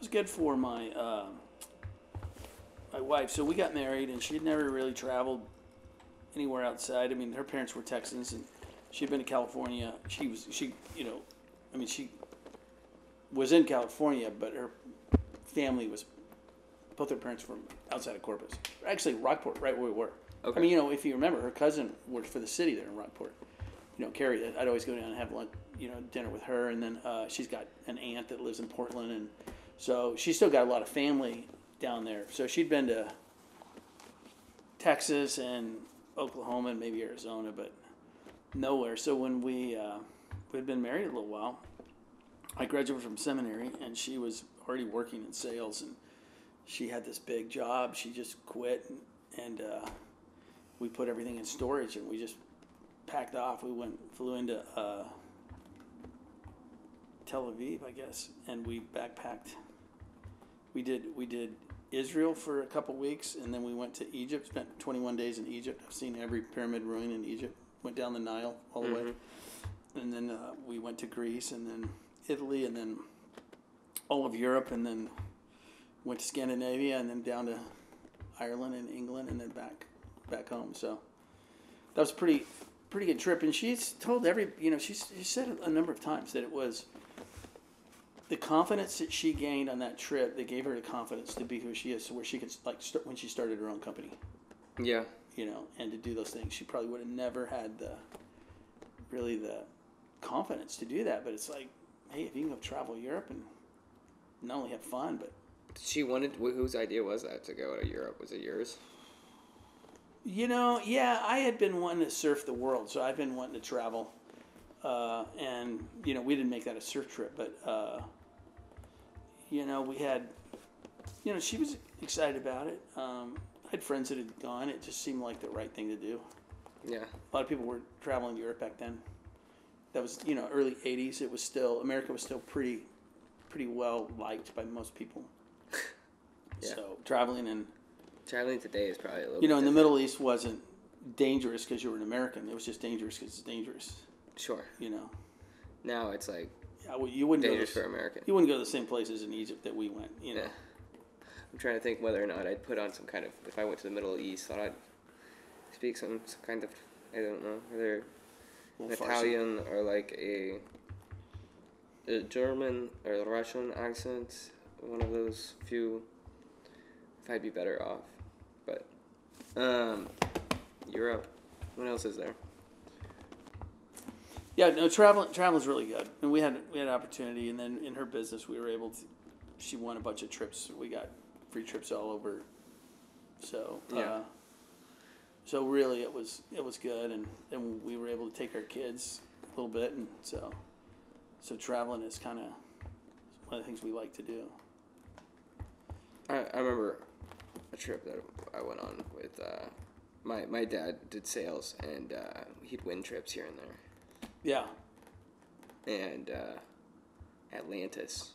good for my wife. So we got married, and she had never really traveled anywhere outside. I mean, her parents were Texans, and she'd been to California. She was in California, but her family was, both her parents were outside of Corpus. Actually, Rockport, right where we were. Okay. I mean, if you remember, her cousin worked for the city there in Rockport. Carrie, I'd always go down and have lunch, dinner with her, and then she's got an aunt that lives in Portland, and so she's still got a lot of family down there. So she'd been to Texas and Oklahoma and maybe Arizona, but nowhere. So when we'd been married a little while, I graduated from seminary, and she was already working in sales, and she had this big job. She just quit, and we put everything in storage, and we just packed off. We flew into Tel Aviv, I guess, and we backpacked. We did Israel for a couple weeks, and then we went to Egypt. Spent 21 days in Egypt. I've seen every pyramid ruin in Egypt. Went down the Nile all the way, and then we went to Greece, and then Italy, and then all of Europe, and then went to Scandinavia, and then down to Ireland and England, and then back home. So that was a pretty good trip. And she's told she said a number of times that it was the confidence that she gained on that trip that gave her the confidence to be who she is, so where she could when she started her own company. Yeah. And to do those things, she probably would have never had the confidence to do that. But it's like, hey, if you can go travel Europe and not only have fun, but she wanted. Whose idea was that to go to Europe? Was it yours? Yeah, I had been wanting to surf the world, so I've been wanting to travel, and we didn't make that a surf trip, but we had, she was excited about it. I had friends that had gone. It just seemed like the right thing to do. Yeah. A lot of people were traveling to Europe back then. That was, early 80s. It was still, America was still pretty well liked by most people. Yeah. So traveling today is probably a little in different. the Middle East wasn't dangerous because you were an American. It was just dangerous because it's dangerous. Sure. Now it's like you wouldn't dangerous for Americans. You wouldn't go to the same places in Egypt that we went. Yeah. I'm trying to think whether or not I'd put on some kind of, if I went to the Middle East, thought I'd speak some kind of, I don't know, either an Italian or like a German or Russian accent. One of those few. If I'd be better off, but Europe. What else is there? Yeah, no, traveling's really good, and we had opportunity, and then in her business we were able to. She won a bunch of trips. We got free trips all over. So yeah. So really, it was good, and then we were able to take our kids a little bit, and so traveling is kind of one of the things we like to do. I remember a trip that I went on with my dad did sales, and he'd win trips here and there. Yeah. And Atlantis.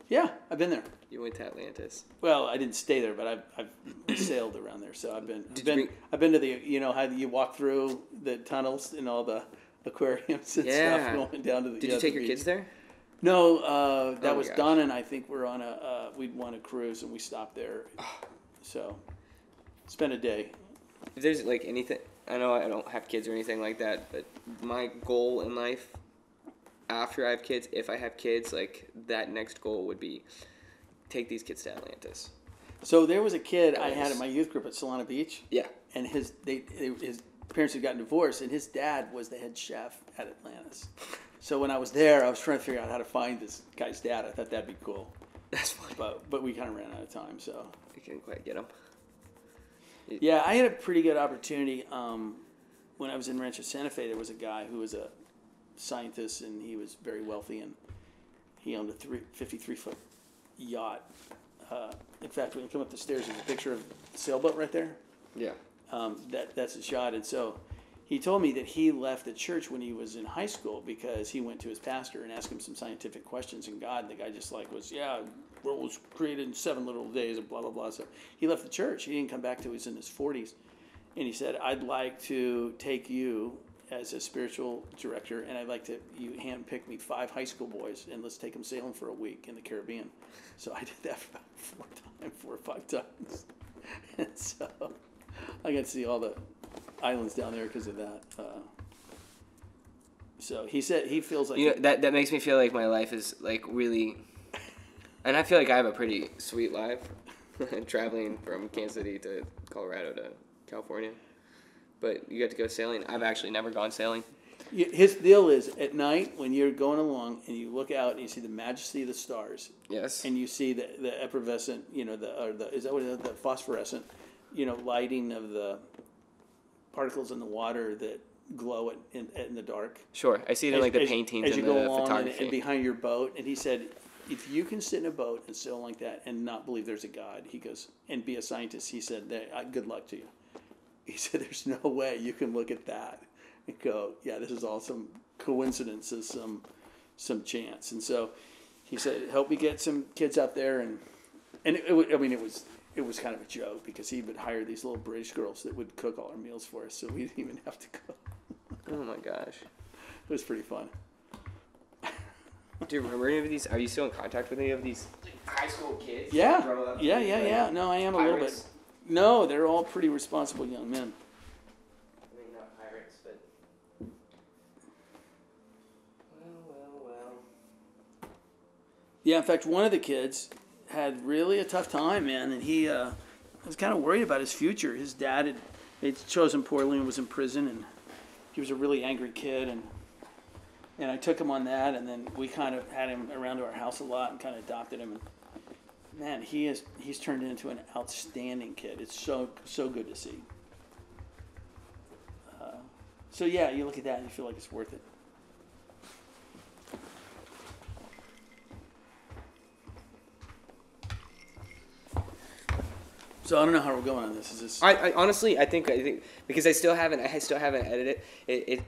Yeah, I've been there. You went to Atlantis. Well, I didn't stay there, but I've sailed around there. So I've been to the how you walk through the tunnels and all the aquariums and stuff going down to the. Did you take your kids there? No, that was Donna and I think we're on we'd won a cruise and we stopped there. So spent a day. If there's like anything, I know I don't have kids or anything like that, but my goal in life after I have kids, if I have kids, like that next goal would be take these kids to Atlantis. So there was a kid I had in my youth group at Solana Beach. Yeah. And his parents had gotten divorced, and his dad was the head chef at Atlantis. So when I was there, I was trying to figure out how to find this guy's dad. I thought that'd be cool. That's funny. But we kind of ran out of time, so. I couldn't quite get him. Yeah, I had a pretty good opportunity. When I was in Rancho Santa Fe, there was a guy who was a scientist, and he was very wealthy, and he owned a 53-foot yacht. In fact, when you come up the stairs, there's a picture of the sailboat right there. Yeah. That's his yacht, and so he told me that he left the church when he was in high school because he went to his pastor and asked him some scientific questions in God, and the guy just was, world was created in 7 literal days and blah, blah, blah. So he left the church. He didn't come back till he was in his 40s. And he said, I'd like to take you as a spiritual director, and I'd like to you handpick me 5 high school boys, and let's take them sailing for a week in the Caribbean. So I did that for about 4 or 5 times. And so I got to see all the islands down there because of that. So he said he feels like... that makes me feel like my life is like really... And I feel like I have a pretty sweet life, traveling from Kansas City to Colorado to California. But you get to go sailing. I've actually never gone sailing. His deal is at night when you're going along and you look out and you see the majesty of the stars. Yes. And you see the effervescent, the phosphorescent, lighting of the particles in the water that glow in the dark. Sure, I see it in like the paintings and the photography. And behind your boat. And he said, if you can sit in a boat and sail like that and not believe there's a God, he goes, and be a scientist, he said, good luck to you. He said, there's no way you can look at that and go, yeah, this is all some coincidences, some chance. And so he said, help me get some kids out there. And it was kind of a joke because he would hire these little British girls that would cook all our meals for us, so we didn't even have to cook. Oh my gosh. It was pretty fun. Do you remember any of these? Are you still in contact with any of these high school kids? Yeah. No, I am a little bit. No, they're all pretty responsible young men. I mean, not pirates, but... Well. Yeah, in fact, one of the kids had really a tough time, man, and he was kind of worried about his future. His dad had chosen poorly and was in prison, and he was a really angry kid, and I took him on that, and then we kind of had him around to our house a lot and kind of adopted him. And man, he's turned into an outstanding kid. It's so good to see. So yeah, you look at that and you feel like it's worth it. So I don't know how we're going on this. Is this? I honestly, I think because I still haven't edited it.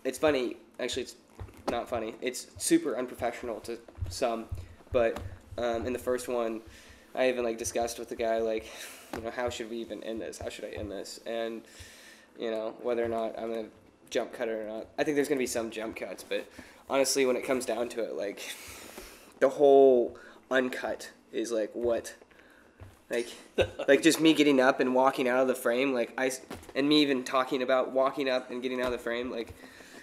It's funny. Actually, it's not funny. It's super unprofessional to some, but in the first one, I even like discussed with the guy like, how should we even end this? How should I end this? And whether or not I'm gonna jump cut it or not. I think there's gonna be some jump cuts, but honestly, when it comes down to it, like the whole uncut is like what. Like just me getting up and walking out of the frame, and me even talking about walking up and getting out of the frame. Like,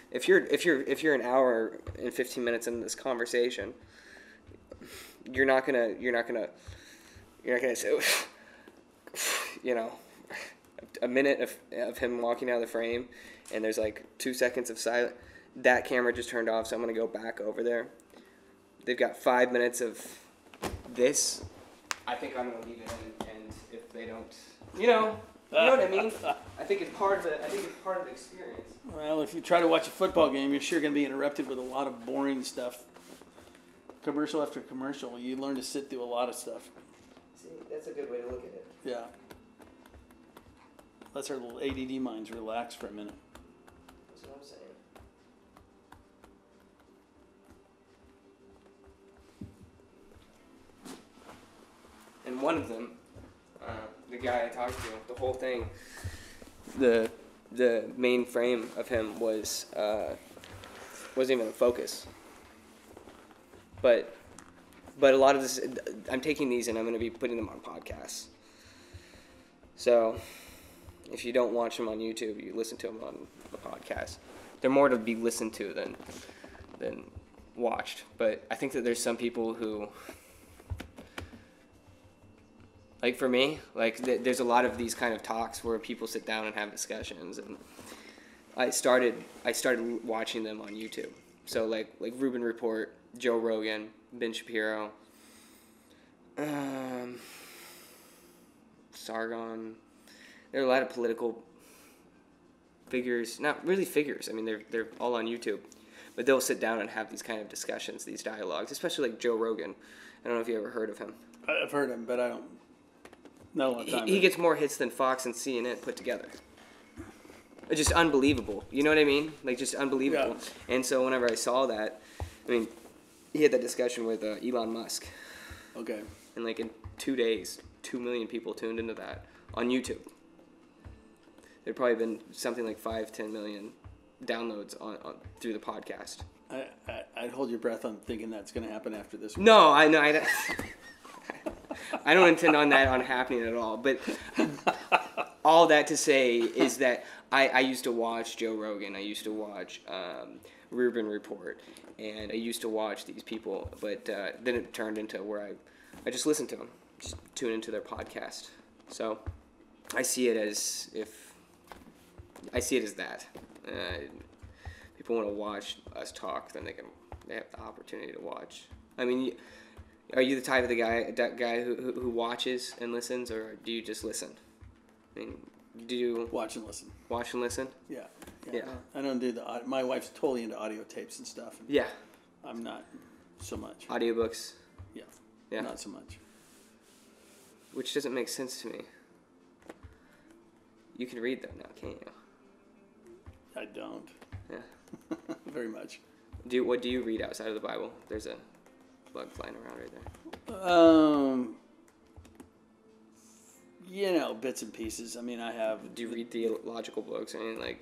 if you're an hour and 15 minutes into this conversation, you're not gonna say, a minute of him walking out of the frame, and there's like 2 seconds of silence. That camera just turned off, so I'm gonna go back over there. They've got 5 minutes of this. I think I'm gonna leave it in, and if they don't, you know what I mean. I think it's part of the experience. Well, if you try to watch a football game, you're sure gonna be interrupted with a lot of boring stuff. Commercial after commercial, you learn to sit through a lot of stuff. See, that's a good way to look at it. Yeah. Let's our little ADD minds relax for a minute. That's what I'm saying. And one of them, the guy I talked to, the whole thing, the main frame of him wasn't even a focus. But a lot of this, I'm taking these and I'm going to be putting them on podcasts. So if you don't watch them on YouTube, you listen to them on the podcast. They're more to be listened to than watched. But I think that there's some people who, like for me, there's a lot of these kind of talks where people sit down and have discussions, and I started watching them on YouTube. So like Rubin Report, Joe Rogan, Ben Shapiro, Sargon. There are a lot of political figures, not really figures. I mean, they're all on YouTube, but they'll sit down and have these kind of discussions, these dialogues, especially like Joe Rogan. I don't know if you ever heard of him. I've heard him, but I don't know a lot of time. He gets more hits than Fox and CNN put together. It's just unbelievable. You know what I mean? Like, just unbelievable. Yeah. And so whenever I saw that, I mean, he had that discussion with Elon Musk. Okay. And like in 2 days, 2 million people tuned into that on YouTube. There'd probably been something like 5-10 million downloads on through the podcast. I'd hold your breath on thinking that's going to happen after this. No, I know. I don't intend on happening at all. But all that to say is that I used to watch Joe Rogan. I used to watch Rubin Report. And I used to watch these people. But then it turned into where I just listen to them. Just tune into their podcast. So I see it as that. People want to watch us talk, then they have the opportunity to watch. I mean, are you the type of that guy who watches and listens, or do you just listen? I mean, do you watch and listen? Watch and listen? Yeah. I don't do my wife's totally into audio tapes and stuff. Yeah. I'm not so much. Audiobooks? Yeah. Not so much. Which doesn't make sense to me. You can read them now, can't you? I don't. Yeah. Very much. What do you read outside of the Bible? There's a bug flying around right there. Bits and pieces. I mean, I have. Do you read theological books? I mean, like.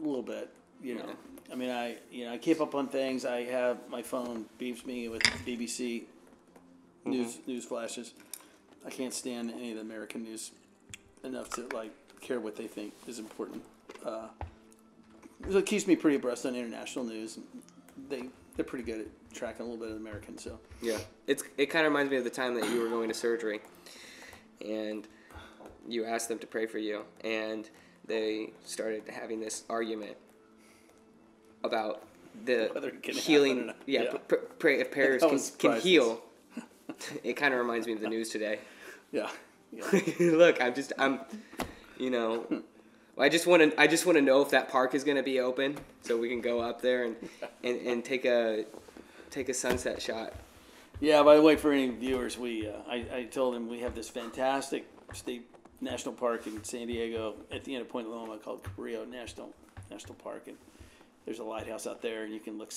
A little bit. Yeah. I mean, I keep up on things. I have my phone beeps me with BBC news flashes. I can't stand any of the American news enough to care what they think is important. It keeps me pretty abreast on international news. They're pretty good at tracking a little bit of American. So yeah, it kind of reminds me of the time that you were going to surgery, and you asked them to pray for you, and they started having this argument about the healing. Yeah, pray if prayers can heal. It kind of reminds me of the news today. Yeah. Look, I just want to know if that park is going to be open so we can go up there and take a sunset shot Yeah, by the way, for any viewers, I told him we have this fantastic state national park in San Diego at the end of Point Loma called Cabrillo National Park, and there's a lighthouse out there, and you can look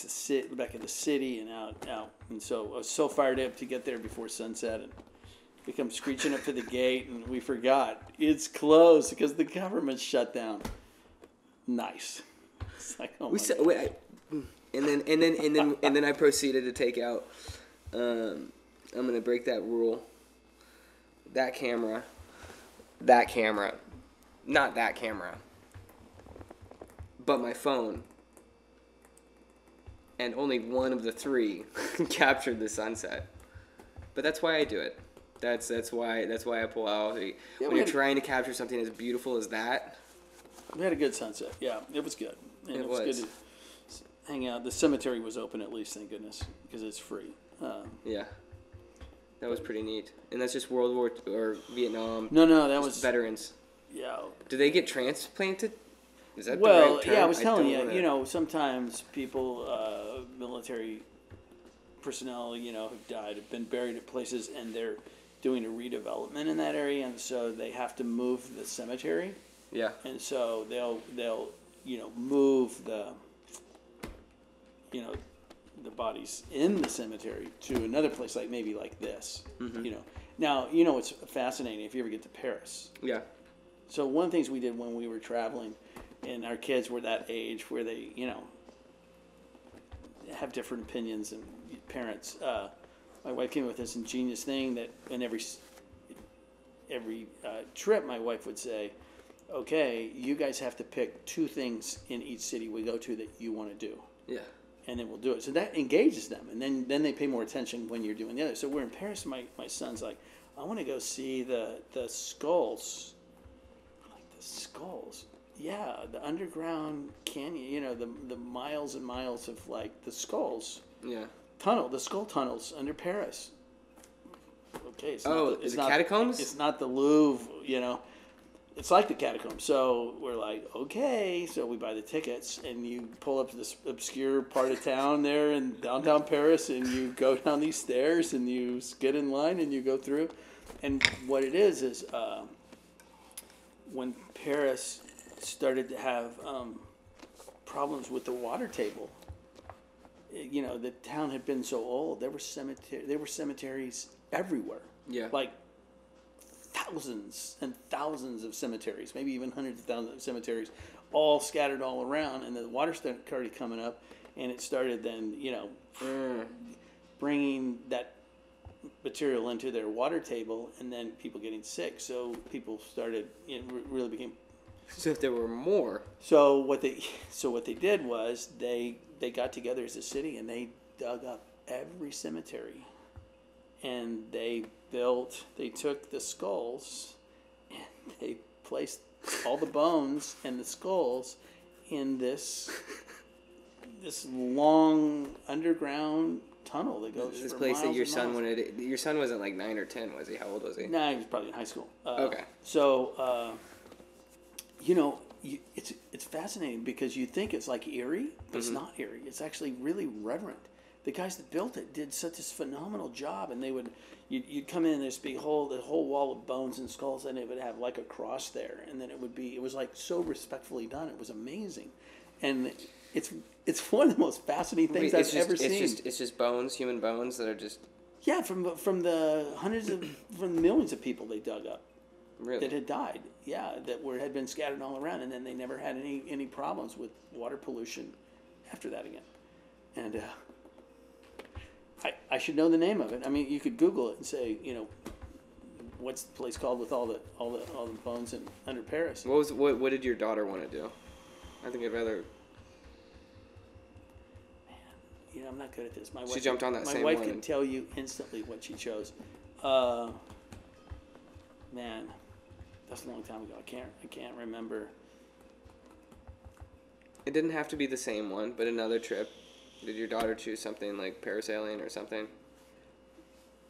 back at the city and out. And so I was so fired up to get there before sunset, and we come screeching up to the gate, and we forgot it's closed because the government shut down. Nice. It's like, oh my God. And then I proceeded to take out. I'm gonna break that rule. That camera, not that camera, but my phone. And only one of the three captured the sunset. But that's why I do it. That's why I pull out. When you're trying to capture something as beautiful as that. We had a good sunset. Yeah, it was good. And it was good to hang out. The cemetery was open at least, thank goodness, because it's free. Yeah. That was pretty neat. And that's just World War or Vietnam. No, that was veterans. Yeah. Do they get transplanted? Is that the right term? Yeah, I was telling you, sometimes people, military personnel, have died, have been buried at places, and they're doing a redevelopment in that area, and so they have to move the cemetery. Yeah. And so they'll move the bodies in the cemetery to another place, maybe like this. Mm-hmm. Now, it's fascinating if you ever get to Paris. Yeah. So one of the things we did when we were traveling, and our kids were that age where they, have different opinions and parents. My wife came up with this ingenious thing that in every trip, my wife would say, okay, you guys have to pick 2 things in each city we go to that you want to do. Yeah. And then we'll do it. So that engages them. And then they pay more attention when you're doing the other. So we're in Paris, my son's like, I want to go see the skulls. I'm like, the skulls? Yeah, the underground canyon, the miles and miles of the skulls. Yeah. The skull tunnels under Paris. Okay. It's not catacombs? It's not the Louvre, It's like the catacombs. So we're like, okay. So we buy the tickets, and you pull up to this obscure part of town there in downtown Paris, and you go down these stairs, and you get in line, and you go through. And what it is when Paris started to have problems with the water table, the town had been so old. There were cemeteries everywhere. Yeah. Like thousands and thousands of cemeteries, maybe even hundreds of thousands of cemeteries, all scattered all around. And the water started coming up, and it started then, bringing that material into their water table, and then people getting sick. So people started, really became. So if there were more. So what they did was they got together as a city, and they dug up every cemetery, and they took the skulls, and they placed all the bones and the skulls in this long underground tunnel that goes this for place that miles your and son miles. wanted. Your son wasn't like 9 or 10, was he? How old was he? Nah, he was probably in high school. Okay. So, it's fascinating because you think it's like eerie, but it's not eerie. It's actually really reverent. The guys that built it did such a phenomenal job, and you'd come in and there's the whole wall of bones and skulls, and it would have like a cross there, and then it was like so respectfully done. It was amazing, and it's one of the most fascinating things I've ever seen. It's just bones, human bones that are just. Yeah, from the millions of people they dug up. Really? That had died, had been scattered all around, and then they never had any problems with water pollution after that again. And I should know the name of it. I mean, you could Google it and say, what's the place called with all the bones under Paris? What did your daughter want to do? I think I'd rather. Man, I'm not good at this. She jumped on that same one. My one. wife can tell you instantly what she chose. Man, that's a long time ago. I can't remember. It didn't have to be the same one, but another trip. Did your daughter choose something like parasailing or something?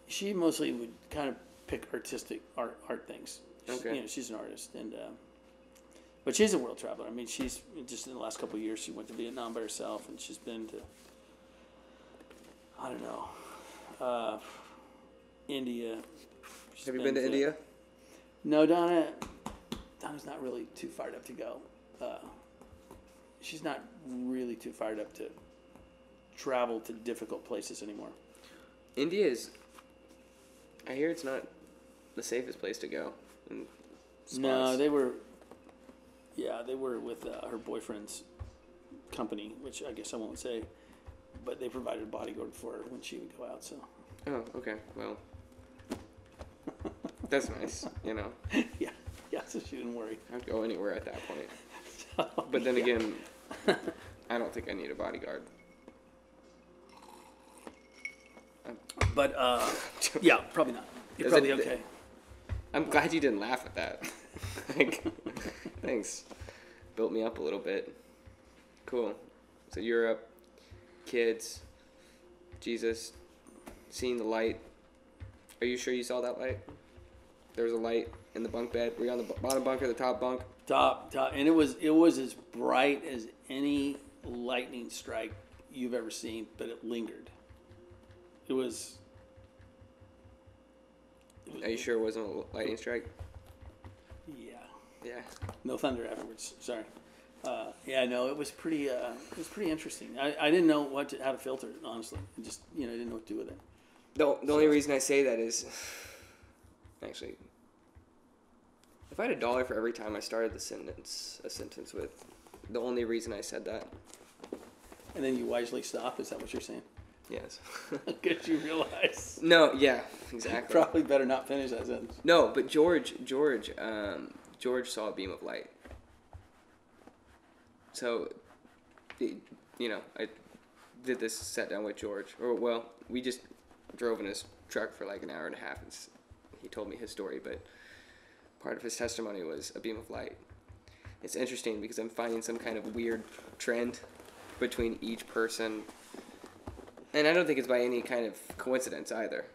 She mostly would kind of pick artistic art things. Okay. She's an artist, but she's a world traveler. I mean, she's just in the last couple of years, she went to Vietnam by herself, and she's been to, I don't know, India. Have you been to India? No, Donna's not really too fired up to go. She's not really too fired up to travel to difficult places anymore. India is, I hear it's not the safest place to go. No, they were with her boyfriend's company, which I guess I won't say, but they provided a bodyguard for her when she would go out. So. Oh, okay. Well, that's nice. Yeah. So she didn't worry. I'd go anywhere at that point. But then again, I don't think I need a bodyguard. But yeah, probably not. You're probably okay. I'm glad you didn't laugh at that. Thanks. Built me up a little bit. Cool. So Europe, kids, Jesus, seeing the light. Are you sure you saw that light? There was a light in the bunk bed. Were you on the bottom bunk or the top bunk? Top, and it was as bright as any lightning strike you've ever seen, but it lingered. It was. Are you sure it wasn't a lightning strike? Yeah. Yeah. No thunder afterwards. Sorry. Yeah, no, it was pretty interesting. I didn't know how to filter it, honestly. I just I didn't know what to do with it. The only reason I say that is, actually, if I had $1 for every time I started a sentence with, the only reason I said that. And then you wisely stop. Is that what you're saying? Yes. Because you realize. No. Yeah. Exactly. Probably better not finish that sentence. No, but George saw a beam of light. So, I did this sat down with George. We just drove in his truck for like an hour and a half. And he told me his story, but part of his testimony was a beam of light. It's interesting because I'm finding some kind of weird trend between each person. And I don't think it's by any kind of coincidence either.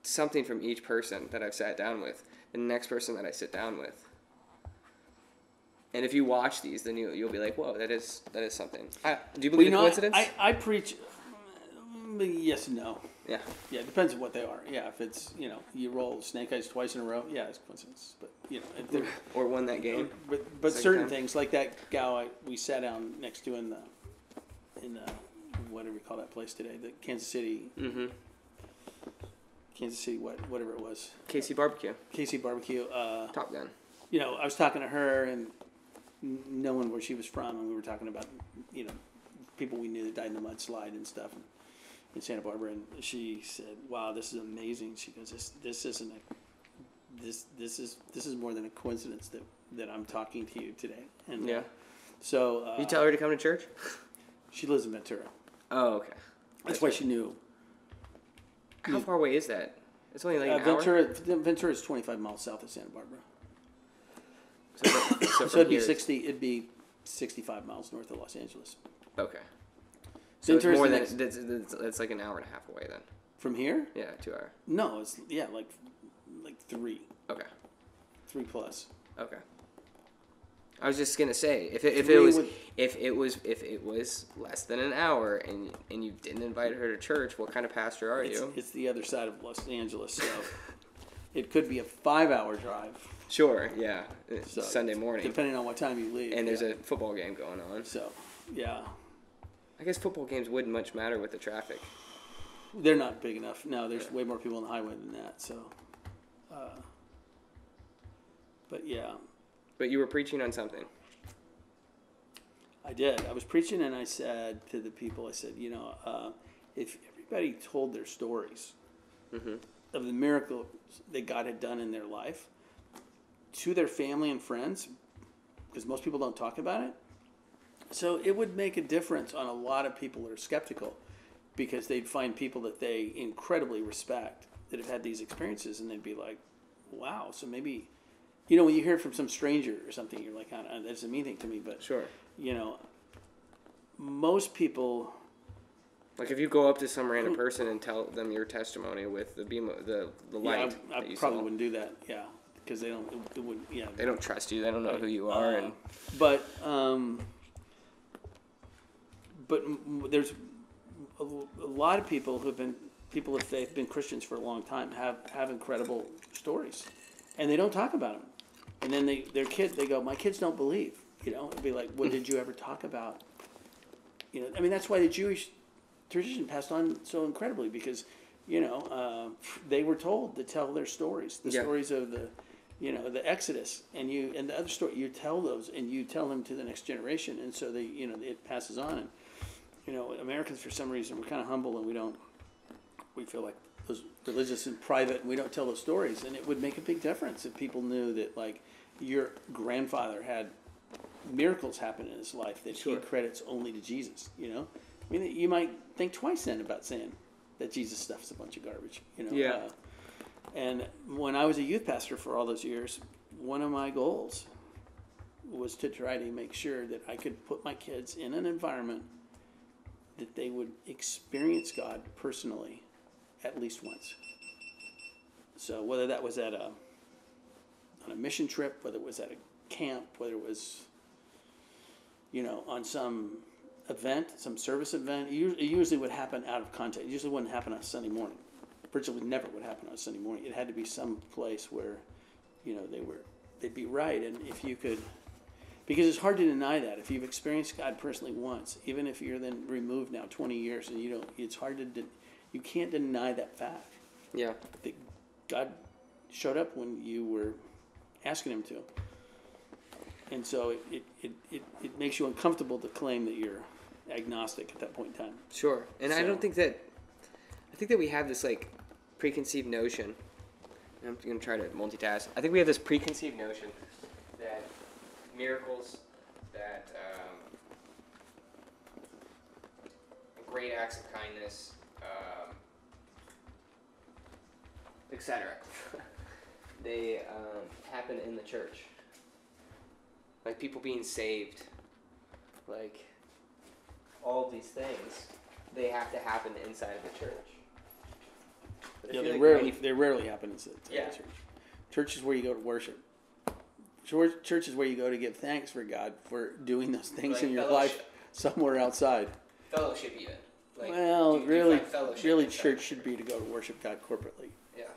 Something from each person that I've sat down with, the next person that I sit down with. And if you watch these, then you'll be like, whoa, that is something. Do you believe in coincidence? I preach, yes and no. Yeah. Yeah, it depends on what they are. Yeah, if it's, you roll snake eyes twice in a row, yeah, it's coincidence. But, if or won that game. But certain things, like that gal we sat down next to in the whatever we call that place today, the Kansas City. Mm-hmm. Kansas City, whatever it was. KC Barbecue. Top Gun. I was talking to her and knowing where she was from, and we were talking about, people we knew that died in the mudslide and stuff in Santa Barbara, and she said, "Wow, this is amazing." She goes, "This is more than a coincidence that I'm talking to you today." And yeah. So you tell her to come to church? She lives in Ventura. Oh, okay. That's why she knew. How far away is that? It's only like an hour? Ventura is 25 miles south of Santa Barbara. So it'd be 60. It'd be 65 miles north of Los Angeles. Okay. So Ventura's it's more than it's like an hour and a half away then. From here? Yeah, 2 hours. No, it's like 3. Okay. 3 plus. Okay. I was just gonna say if it was less than an hour and you didn't invite her to church, what kind of pastor are you? It's the other side of Los Angeles, so it could be a 5-hour drive. Sure, yeah. So, Sunday morning, depending on what time you leave. And there's a football game going on. So, yeah. I guess football games wouldn't much matter with the traffic. They're not big enough. No, there's way more people on the highway than that. So, but yeah. But you were preaching on something. I did. I was preaching, and I said to the people, if everybody told their stories of the miracles that God had done in their life to their family and friends, because most people don't talk about it, so it would make a difference on a lot of people that are skeptical, because they'd find people that they incredibly respect that have had these experiences, and they'd be like, wow, so maybe... when you hear it from some stranger or something, you're like, that doesn't mean anything to me. But, sure. Most people... Like if you go up to some random person and tell them your testimony with the beam of the light. I probably wouldn't do that, yeah. Because they don't... It wouldn't, yeah. They don't trust you. They don't know who you are. But there's a lot of people who've been people of faith, been Christians for a long time, have incredible stories, and they don't talk about them. And then their kids, they go, my kids don't believe. It'd be like, what did you ever talk about? I mean, that's why the Jewish tradition passed on so incredibly, because, they were told to tell their stories, the stories of the Exodus, and the other story. You tell those, and you tell them to the next generation, and so it passes on. And Americans, for some reason, we're kind of humble, and we feel like those religious and private, and we don't tell those stories. And it would make a big difference if people knew that, like, your grandfather had miracles happen in his life that he credits only to Jesus. I mean, you might think twice then about saying that Jesus stuff's a bunch of garbage. Yeah. And when I was a youth pastor for all those years, one of my goals was to try to make sure that I could put my kids in an environment that they would experience God personally at least once. So whether that was on a mission trip, whether it was at a camp, whether it was, on some event, some service event, it usually would happen out of context. It usually wouldn't happen on a Sunday morning. Virtually never would happen on a Sunday morning. It had to be some place where, they'd be right. And if you could, because it's hard to deny that. If you've experienced God personally once, even if you're then removed now 20 years and it's hard you can't deny that fact. Yeah. That God showed up when you were asking him to. And so it makes you uncomfortable to claim that you're agnostic at that point in time. Sure. And I think that we have this, like, preconceived notion. I'm going to try to multitask. I think we have this preconceived notion that miracles, that great acts of kindness, etc. They happen in the church. Like people being saved, like all these things, they have to happen inside of the church. Yeah, they rarely happen inside the church. Church is where you go to worship. Church is where you go to give thanks for God for doing those things like in your life somewhere outside. Fellowship even. Like, well, really, church should be to go to worship God corporately. Yeah.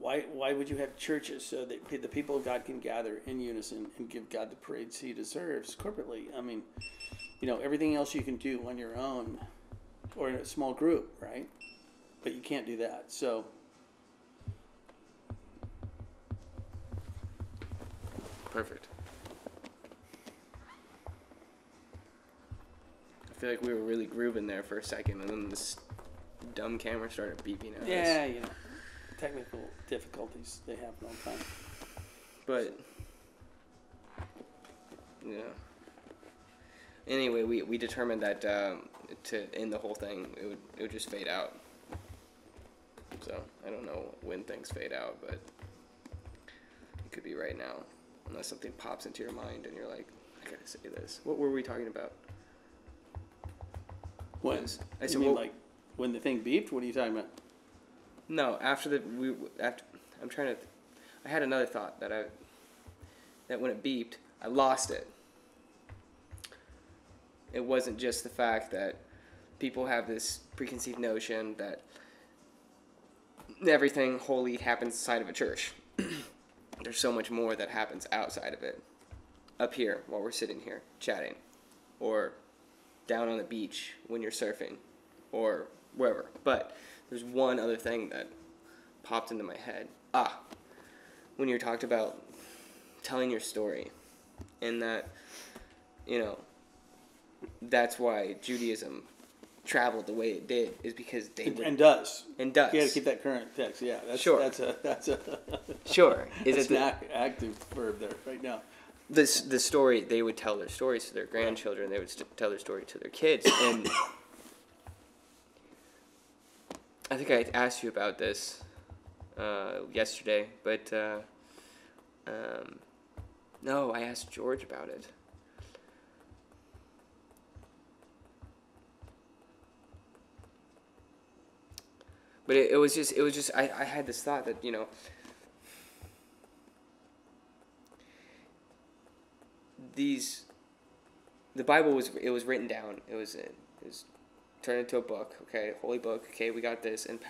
Why would you have churches so that the people of God can gather in unison and give God the praise he deserves corporately? I mean, everything else you can do on your own or in a small group, right? But you can't do that. So perfect. I feel like we were really grooving there for a second, and then this dumb camera started beeping at us. Yeah, technical difficulties, they happen all the time. But yeah. Anyway, we determined that to end the whole thing, it would just fade out. So I don't know when things fade out, but it could be right now, unless something pops into your mind and you're like, I gotta say this. What were we talking about? When? You mean like when the thing beeped? What are you talking about? No, I had another thought that when it beeped, I lost it. It wasn't just the fact that people have this preconceived notion that everything holy happens inside of a church. There's so much more that happens outside of it. Up here, while we're sitting here, chatting. Or down on the beach when you're surfing. Or wherever. But there's one other thing that popped into my head. When you talked about telling your story. And that, that's why Judaism traveled the way it did, is because they does. You got to keep that current text. Yeah, that's sure. That's a sure. Is it an active verb there right now? The story, they would tell their stories to their grandchildren. They would tell their story to their kids, and I think I asked you about this yesterday, but no, I asked George about it. But it was just I had this thought that, the Bible was written down. It was turn it into a book. Okay, holy book. Okay, we got this, and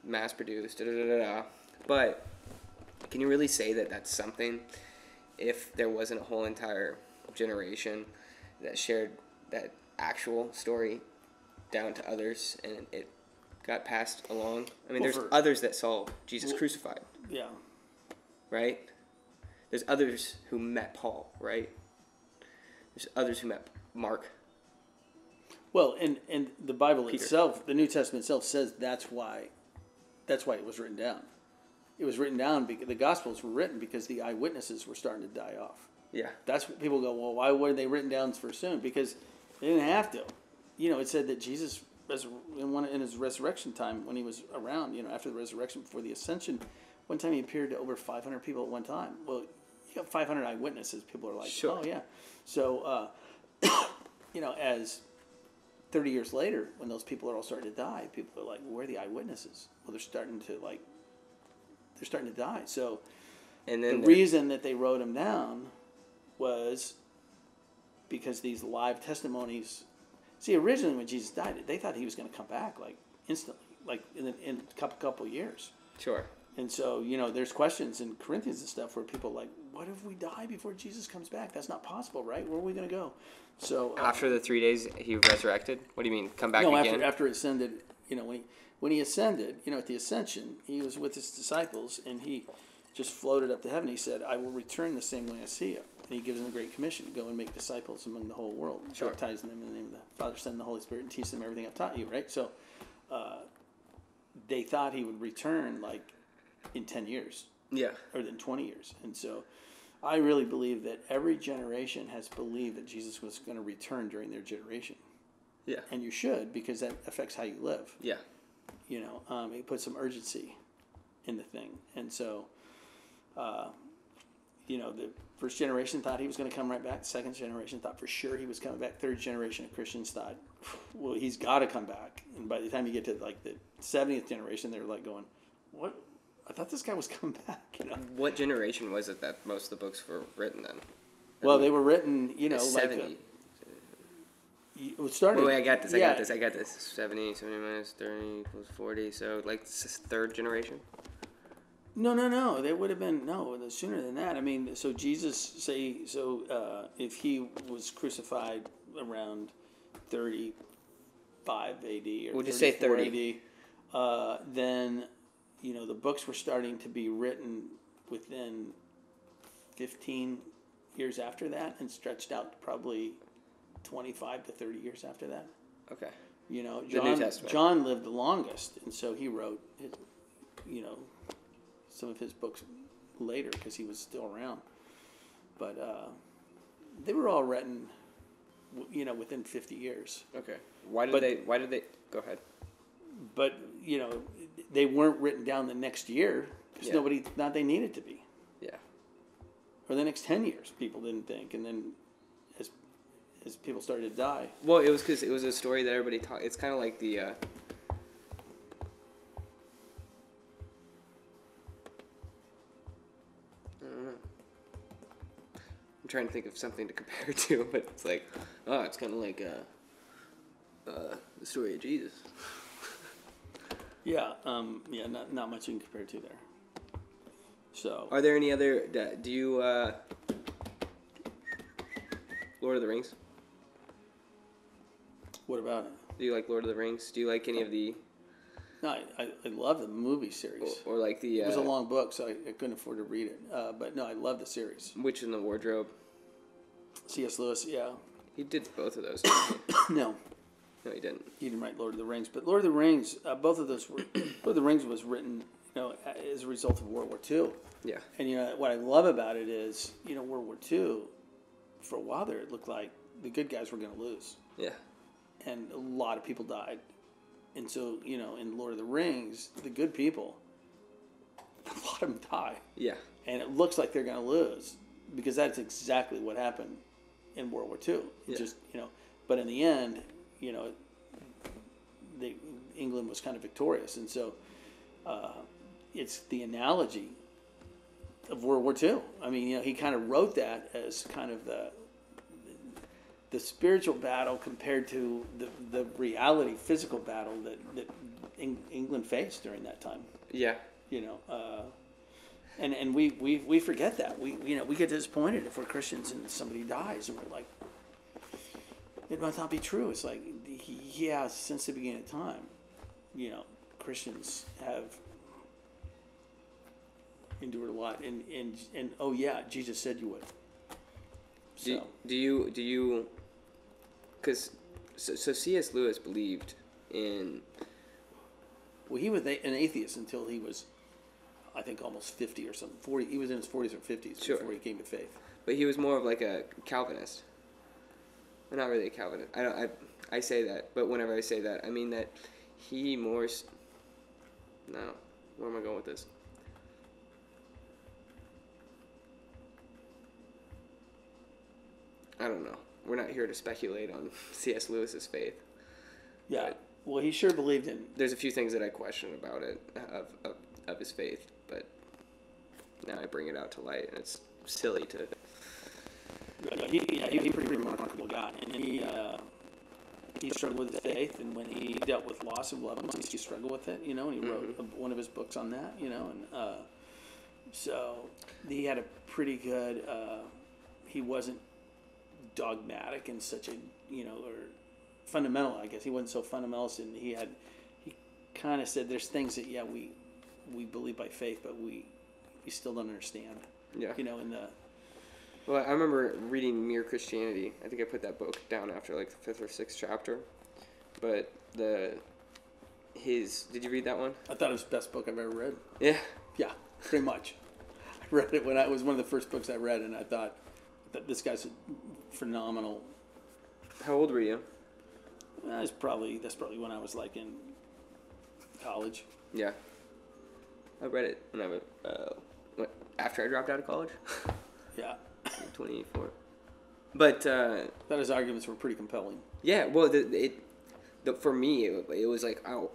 mass produced. Da da da da. But can you really say that that's something if there wasn't a whole entire generation that shared that actual story down to others, and it got passed along? I mean, there's others that saw Jesus crucified. Yeah. Right? There's others who met Paul, right? There's others who met Mark. Well, and the Bible Peter. itself, the New Testament itself says that's why it was written down. It was written down because the Gospels were written because the eyewitnesses were starting to die off. Yeah. That's what people go, well, why were they written down for soon? Because they didn't have to. It said that Jesus, in his resurrection time, when he was around, after the resurrection, before the ascension, one time he appeared to over 500 people at one time. Well, you got 500 eyewitnesses. People are like, sure. Oh, yeah. So, as 30 years later, when those people are all starting to die, people are like, where are the eyewitnesses? Well, they're starting to die. So and then the reason that they wrote them down was because these live testimonies. See, originally when Jesus died, they thought he was going to come back like instantly, like in a couple years. Sure. And so, there's questions in Corinthians and stuff where people are like, what if we die before Jesus comes back? That's not possible, right? Where are we going to go? So after the 3 days he resurrected? What do you mean, come back again? No, after ascended, when he ascended, at the ascension, he was with his disciples and he just floated up to heaven. He said, I will return the same way I see you. And he gives them a great commission, go and make disciples among the whole world, sure. baptizing them in the name of the Father, Son, and the Holy Spirit, and teach them everything I've taught you, right? So they thought he would return like in 10 years. Yeah. Or in 20 years. And so I really believe that every generation has believed that Jesus was going to return during their generation. Yeah. And you should, because that affects how you live. Yeah. It puts some urgency in the thing. And so, the first generation thought he was going to come right back. The second generation thought for sure he was coming back. Third generation of Christians thought, well, he's got to come back. And by the time you get to like the 70th generation, they're like going, what? I thought this guy was coming back. What generation was it that most of the books were written then? Well, they were written, like 70. It started. Wait, I got this. 70 minus 30 equals 40. So, like, third generation? No. They would have been, sooner than that. I mean, so Jesus, if he was crucified around 35 AD or we'll just say 30 AD, then, the books were starting to be written within 15 years after that and stretched out to probably 25 to 30 years after that. Okay. The New Testament. John lived the longest, and so he wrote, some of his books later because he was still around. But they were all written, within 50 years. Okay. Why did they? Go ahead. But they weren't written down the next year because nobody thought they needed to be. Yeah. Or the next 10 years, people didn't think, and then as people started to die. Well, it was because it was a story that everybody talked. It's kind of like the. I don't know. I'm trying to think of something to compare it to, but it's like, it's kind of like the story of Jesus. Yeah, not much you can compare it to there. So, are there any other? Do you Lord of the Rings? What about it? Do you like Lord of the Rings? Do you like any of the? No, I love the movie series. Or like the. It was a long book, so I couldn't afford to read it. But no, I love the series. Witch in the Wardrobe. C.S. Lewis, yeah. He did both of those. No. No, he didn't. He didn't write Lord of the Rings, but Lord of the Rings, both of those were. Lord of the Rings was written, as a result of World War II. Yeah. And what I love about it is, World War II, for a while there, it looked like the good guys were going to lose. Yeah. And a lot of people died. And so, in Lord of the Rings, the good people, a lot of them die. Yeah. And it looks like they're going to lose because that's exactly what happened in World War II. Yeah. Just, but in the end, England was kind of victorious. And so it's the analogy of World War II. I mean, he kind of wrote that as kind of the the spiritual battle compared to the reality, physical battle that England faced during that time. Yeah. You know, and we forget that. We get disappointed if we're Christians and somebody dies, and we're like, it must not be true. It's like, yeah, since the beginning of time, you know, Christians have endured a lot, and oh yeah, Jesus said you would. So Do you? Because so C.S. Lewis believed in. Well, he was an atheist until he was, I think, almost 50 or something. 40. He was in his 40s or 50s before he came to faith. But he was more of like a Calvinist. Well, not really a Calvinist. I say that, but whenever I say that, I mean that he more. No, where am I going with this? I don't know. We're not here to speculate on C.S. Lewis's faith. Yeah. Well, he sure believed in. There's a few things that I question about it of his faith, but now I bring it out to light, and it's silly to. He's a pretty remarkable guy, and he struggled with his faith, and when he dealt with loss of loved ones, he struggled with it, you know, and he wrote one of his books on that, you know, and so he had a pretty good. He wasn't dogmatic in such a, you know, or fundamental, I guess. He wasn't so fundamentalist, and he kind of said there's things that, yeah, we believe by faith, but we still don't understand. Yeah. You know, in the. Well, I remember reading Mere Christianity. I think I put that book down after like the 5th or 6th chapter. But did you read that one? I thought it was the best book I've ever read. Yeah. Yeah, pretty much. I read it when it was one of the first books I read, and I thought that this guy's phenomenal. How old were you? That's probably when I was like in college. Yeah. I read it when I was after I dropped out of college. Yeah. 24. But thought his arguments were pretty compelling. Yeah, well, for me it was like, oh,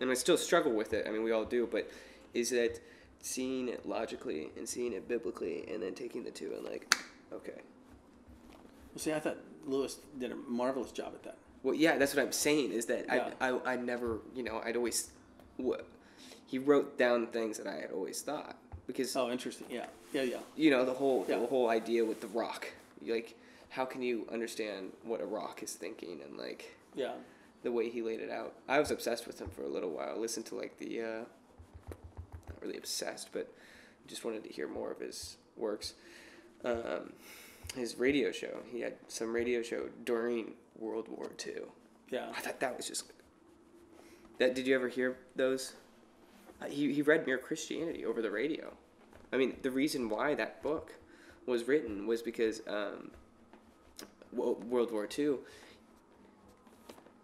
and I still struggle with it. I mean, we all do, but is that seeing it logically and seeing it biblically, and then taking the two and like, okay. Well, see, I thought Lewis did a marvelous job at that. Well, yeah, that's what I'm saying. Is that Yeah. I never, you know, I'd always, he wrote down things that I had always thought. Because, oh, interesting. Yeah. You know, the whole idea with the rock. Like, how can you understand what a rock is thinking, and like, yeah, the way he laid it out. I was obsessed with him for a little while. I listened to like the not really obsessed, but just wanted to hear more of his works. His radio show. He had some radio show during World War II. Yeah. I thought that was just that. Did you ever hear those? He read Mere Christianity over the radio. I mean, the reason why that book was written was because World War II,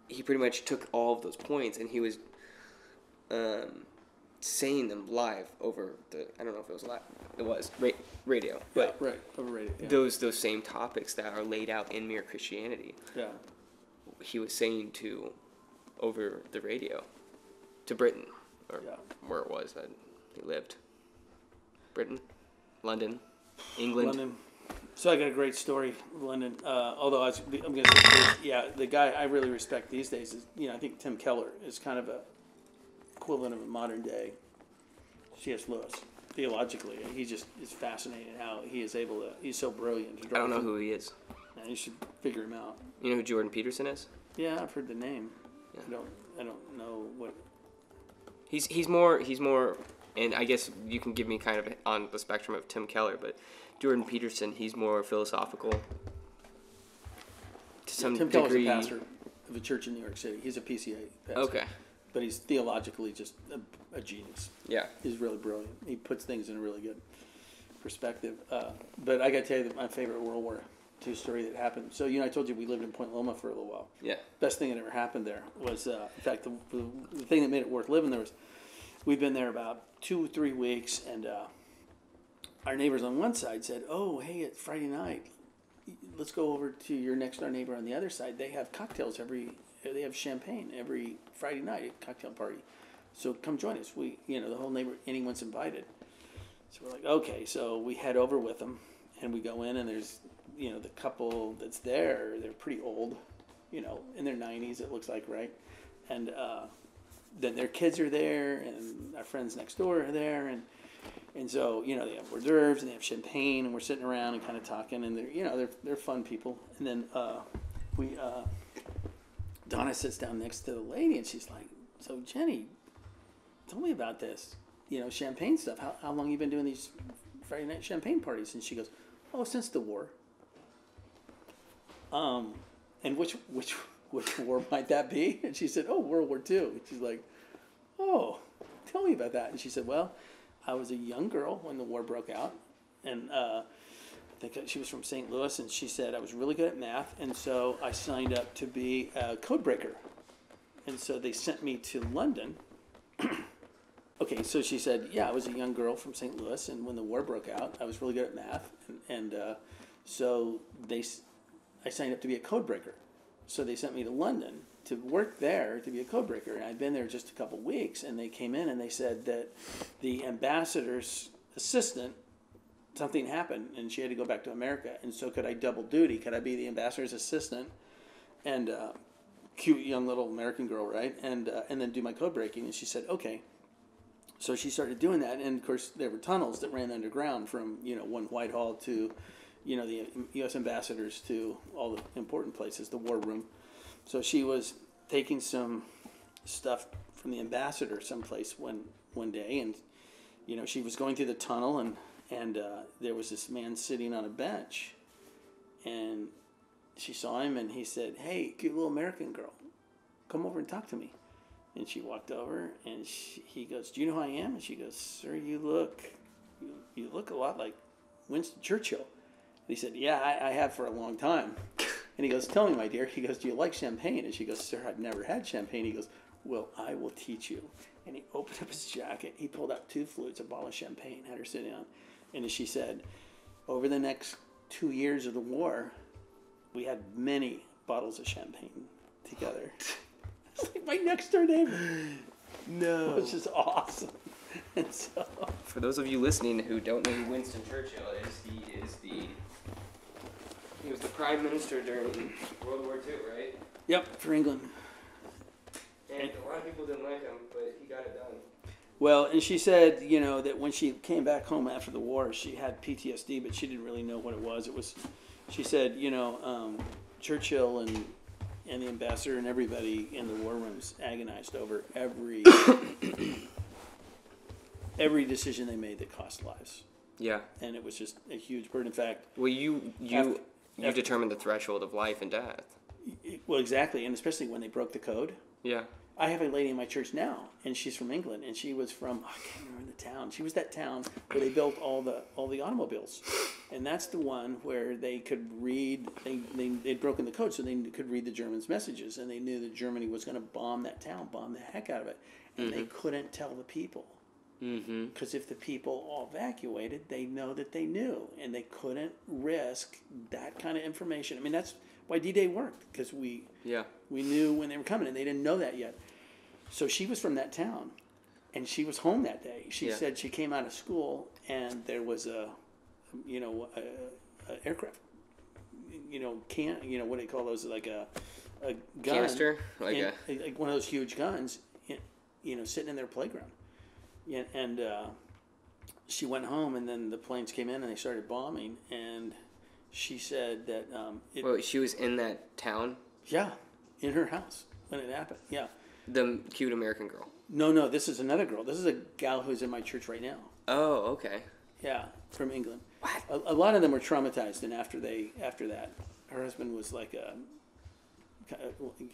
he pretty much took all of those points and he was saying them live over the, I don't know if it was live, it was radio. But yeah, right, over radio. Yeah. Those same topics that are laid out in Mere Christianity, yeah, he was saying over the radio to Britain. Or where it was that he lived. Britain, London, England. London. So I got a great story, London. Although I'm going to say, yeah, the guy I really respect these days is, you know, I think Tim Keller is kind of a equivalent of a modern day C.S. Lewis theologically. He just is fascinating how he is able to. He's so brilliant. I don't know who he is. Yeah, you should figure him out. You know who Jordan Peterson is? Yeah, I've heard the name. Yeah. I don't know what. He's more, and I guess you can give me kind of on the spectrum of Tim Keller, but Jordan Peterson, he's more philosophical. To some Tim degree. Keller's a pastor of a church in New York City. He's a PCA pastor. Okay. But he's theologically just a genius. Yeah. He's really brilliant. He puts things in a really good perspective. But I got to tell you that my favorite World War II story that happened. So, you know, I told you we lived in Point Loma for a little while. Yeah. Best thing that ever happened there was, in fact, the thing that made it worth living there was we'd been there about 2-3 weeks, and our neighbors on one side said, oh, hey, it's Friday night. Let's go over to your next door neighbor on the other side. They have cocktails they have champagne every Friday night, a cocktail party. So come join us. The whole neighbor, anyone's invited. So we're like, okay. So we head over with them, and we go in, and there's the couple that's there, they're pretty old, in their 90s, it looks like, right? And then their kids are there, and our friends next door are there, and so, they have hors d'oeuvres, and they have champagne, and we're sitting around and kind of talking, and they're fun people. And then Donna sits down next to the lady, and she's like, "So, Jenny, tell me about this, champagne stuff. How long you been doing these Friday night champagne parties?" And she goes, "Oh, since the war." And which war might that be? And she said, "Oh, World War II." And she's like, "Oh, tell me about that." And she said, "Well, I was a young girl when the war broke out, and I think she was from St. Louis, and she said I was really good at math, and so I signed up to be a code breaker. And so they sent me to London." Okay, so she said, "Yeah, I was a young girl from St. Louis, and when the war broke out, I was really good at math, and so I signed up to be a code breaker. So they sent me to London to work there to be a code breaker, and I'd been there just a couple of weeks, and they came in and they said that the ambassador's assistant, something happened, and she had to go back to America, and so could I double duty? Could I be the ambassador's assistant and cute young little American girl, right? And then do my code breaking?" And she said, "Okay." So she started doing that, and of course there were tunnels that ran underground from one Whitehall to the U.S. ambassadors to all the important places, the war room. So she was taking some stuff from the ambassador someplace one day, and she was going through the tunnel, and there was this man sitting on a bench, and she saw him, and he said, "Hey, cute little American girl, come over and talk to me." And she walked over, and he goes, "Do you know who I am?" And she goes, "Sir, you look a lot like Winston Churchill." And he said, "Yeah, I have for a long time." And he goes, "Tell me, my dear." He goes, "Do you like champagne?" And she goes, "Sir, I've never had champagne." He goes, "Well, I will teach you." And he opened up his jacket. He pulled out 2 flutes, a bottle of champagne, had her sit down. And as she said, over the next 2 years of the war, we had many bottles of champagne together. It's like my next door neighbor. No. Which is awesome. And so, for those of you listening who don't know who Winston Churchill is, he was the prime minister during World War II, right? Yep, for England. And a lot of people didn't like him, but he got it done. Well, and she said, that when she came back home after the war, she had PTSD, but she didn't really know what it was. She said, Churchill and the ambassador and everybody in the war rooms agonized over every decision they made that cost lives. Yeah. And it was just a huge burden. In fact, well, you determined the threshold of life and death. Well, exactly, and especially when they broke the code. Yeah. I have a lady in my church now, and she's from England, and she was from, I can't remember the town. She was that town where they built all the automobiles, and that's the one where they could read. They'd broken the code, so they could read the Germans' messages, and they knew that Germany was going to bomb that town, bomb the heck out of it, and they couldn't tell the people. Because if the people all evacuated, they know that they knew, and they couldn't risk that kind of information. I mean, that's why D-Day worked, because we knew when they were coming, and they didn't know that yet. So she was from that town, and she was home that day. She said she came out of school, and there was a aircraft, what do they call those? Like a gun, canister, like one of those huge guns, sitting in their playground. Yeah, and she went home, and then the planes came in, and they started bombing. And she said that she was in that town. Yeah, in her house when it happened. Yeah. The cute American girl. No, this is another girl. This is a gal who's in my church right now. Oh, okay. Yeah, from England. What? A lot of them were traumatized, and after that, her husband was like a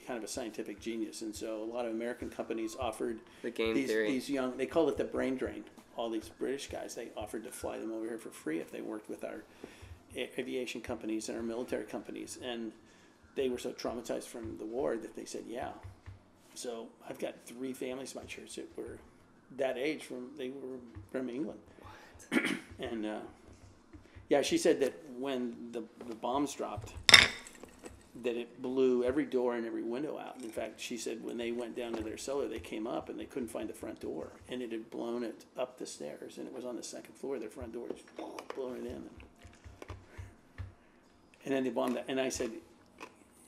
kind of a scientific genius, and so a lot of American companies offered the game theory. These young, they called it the brain drain. All these British guys, they offered to fly them over here for free if they worked with our aviation companies and our military companies, and they were so traumatized from the war that they said, yeah. So I've got 3 families in my church that were that age. They were from England. What? And she said that when the bombs dropped, that it blew every door and every window out. In fact, she said when they went down to their cellar, they came up and they couldn't find the front door, and it had blown it up the stairs, and it was on the 2nd floor. Their front door just blown it in. And then they bombed that. And I said,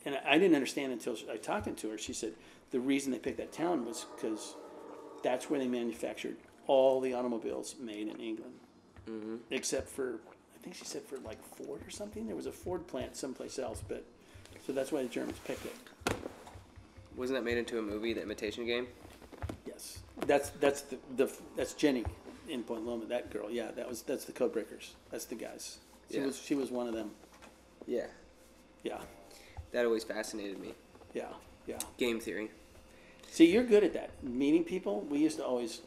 and I didn't understand until I talked to her. She said the reason they picked that town was because that's where they manufactured all the automobiles made in England. Mm-hmm. Except for, I think she said for like Ford or something. There was a Ford plant someplace else, but so that's why the Germans picked it. Wasn't that made into a movie, The Imitation Game? Yes, that's that's Jenny in Point Loma. That girl, yeah, that's the Code Breakers. That's the guys. She was one of them. Yeah. Yeah. That always fascinated me. Yeah. Yeah. Game theory. See, you're good at that. Meeting people, we used to always,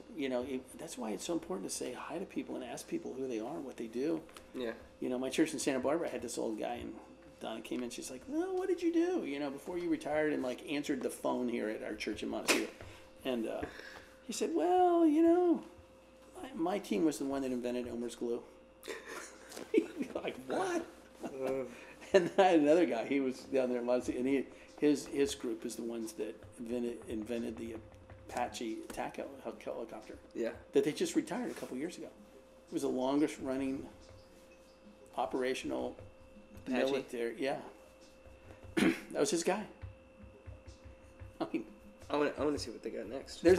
that's why it's so important to say hi to people and ask people who they are and what they do. Yeah. My church in Santa Barbara had this old guy, and Donna came in, she's like, well, what did you do, before you retired, and like answered the phone here at our church in Montecito. And he said, well, my team was the one that invented Elmer's glue. Like, what? And I had another guy, he was down there in Montecito, and his group is the ones that invented the Apache attack helicopter. Yeah. That they just retired a couple years ago. It was the longest running operational Apache? Military. Yeah. That was his guy. I mean, I want to see what they got next. They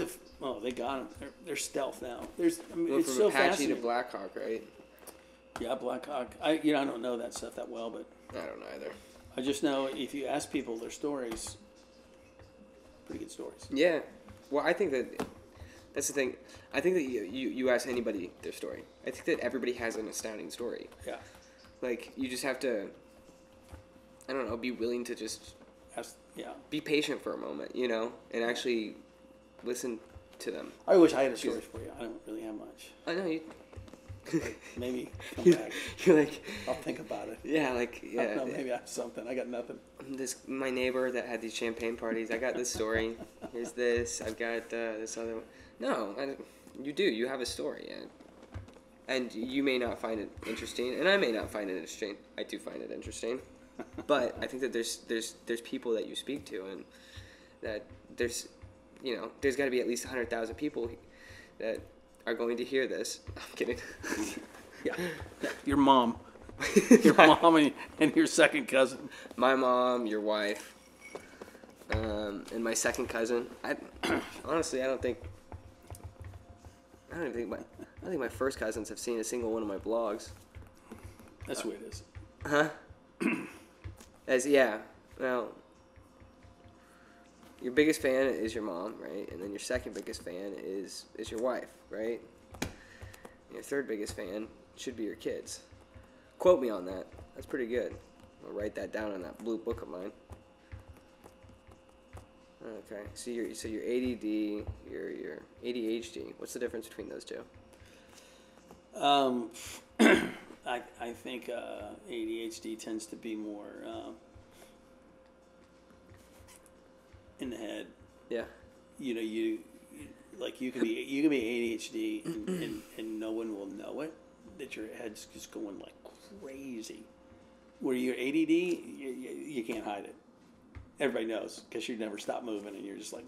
got him. They're stealth now. It's from so Apache fascinating. to Blackhawk, right? Yeah, Blackhawk. I don't know that stuff that well, but I don't know either. I just know if you ask people their stories, pretty good stories. Yeah. Well, I think that's the thing. I think that you ask anybody their story. I think that everybody has an astounding story. Yeah. Like, you just have to, I don't know, be willing to just be patient for a moment, and actually listen to them. I wish I had a story for you. I don't really have much. I know you. Maybe come back. You're like, I'll think about it. Yeah, I don't know, maybe I have something. I got nothing. My neighbor that had these champagne parties. I got this story. Here's this. I've got this other one. No, you do. You have a story, and you may not find it interesting, and I may not find it interesting. I do find it interesting, but I think that there's people that you speak to, and that there's got to be at least 100,000 people that are going to hear this. I'm kidding. Yeah. Your mom. Your mom and your second cousin. My mom, your wife, and my second cousin. Honestly, I don't think my first cousins have seen a single one of my blogs. That's the way it is. Huh? Well, your biggest fan is your mom, right? And then your second biggest fan is your wife, right? And your third biggest fan should be your kids. Quote me on that. That's pretty good. I'll write that down in that blue book of mine. Okay. So your ADD, your ADHD. What's the difference between those two? I think ADHD tends to be more in the head. Yeah. You can be ADHD and no one will know it. That your head's just going like crazy. Where you're ADD, you can't hide it. Everybody knows because you never stop moving and you're just like,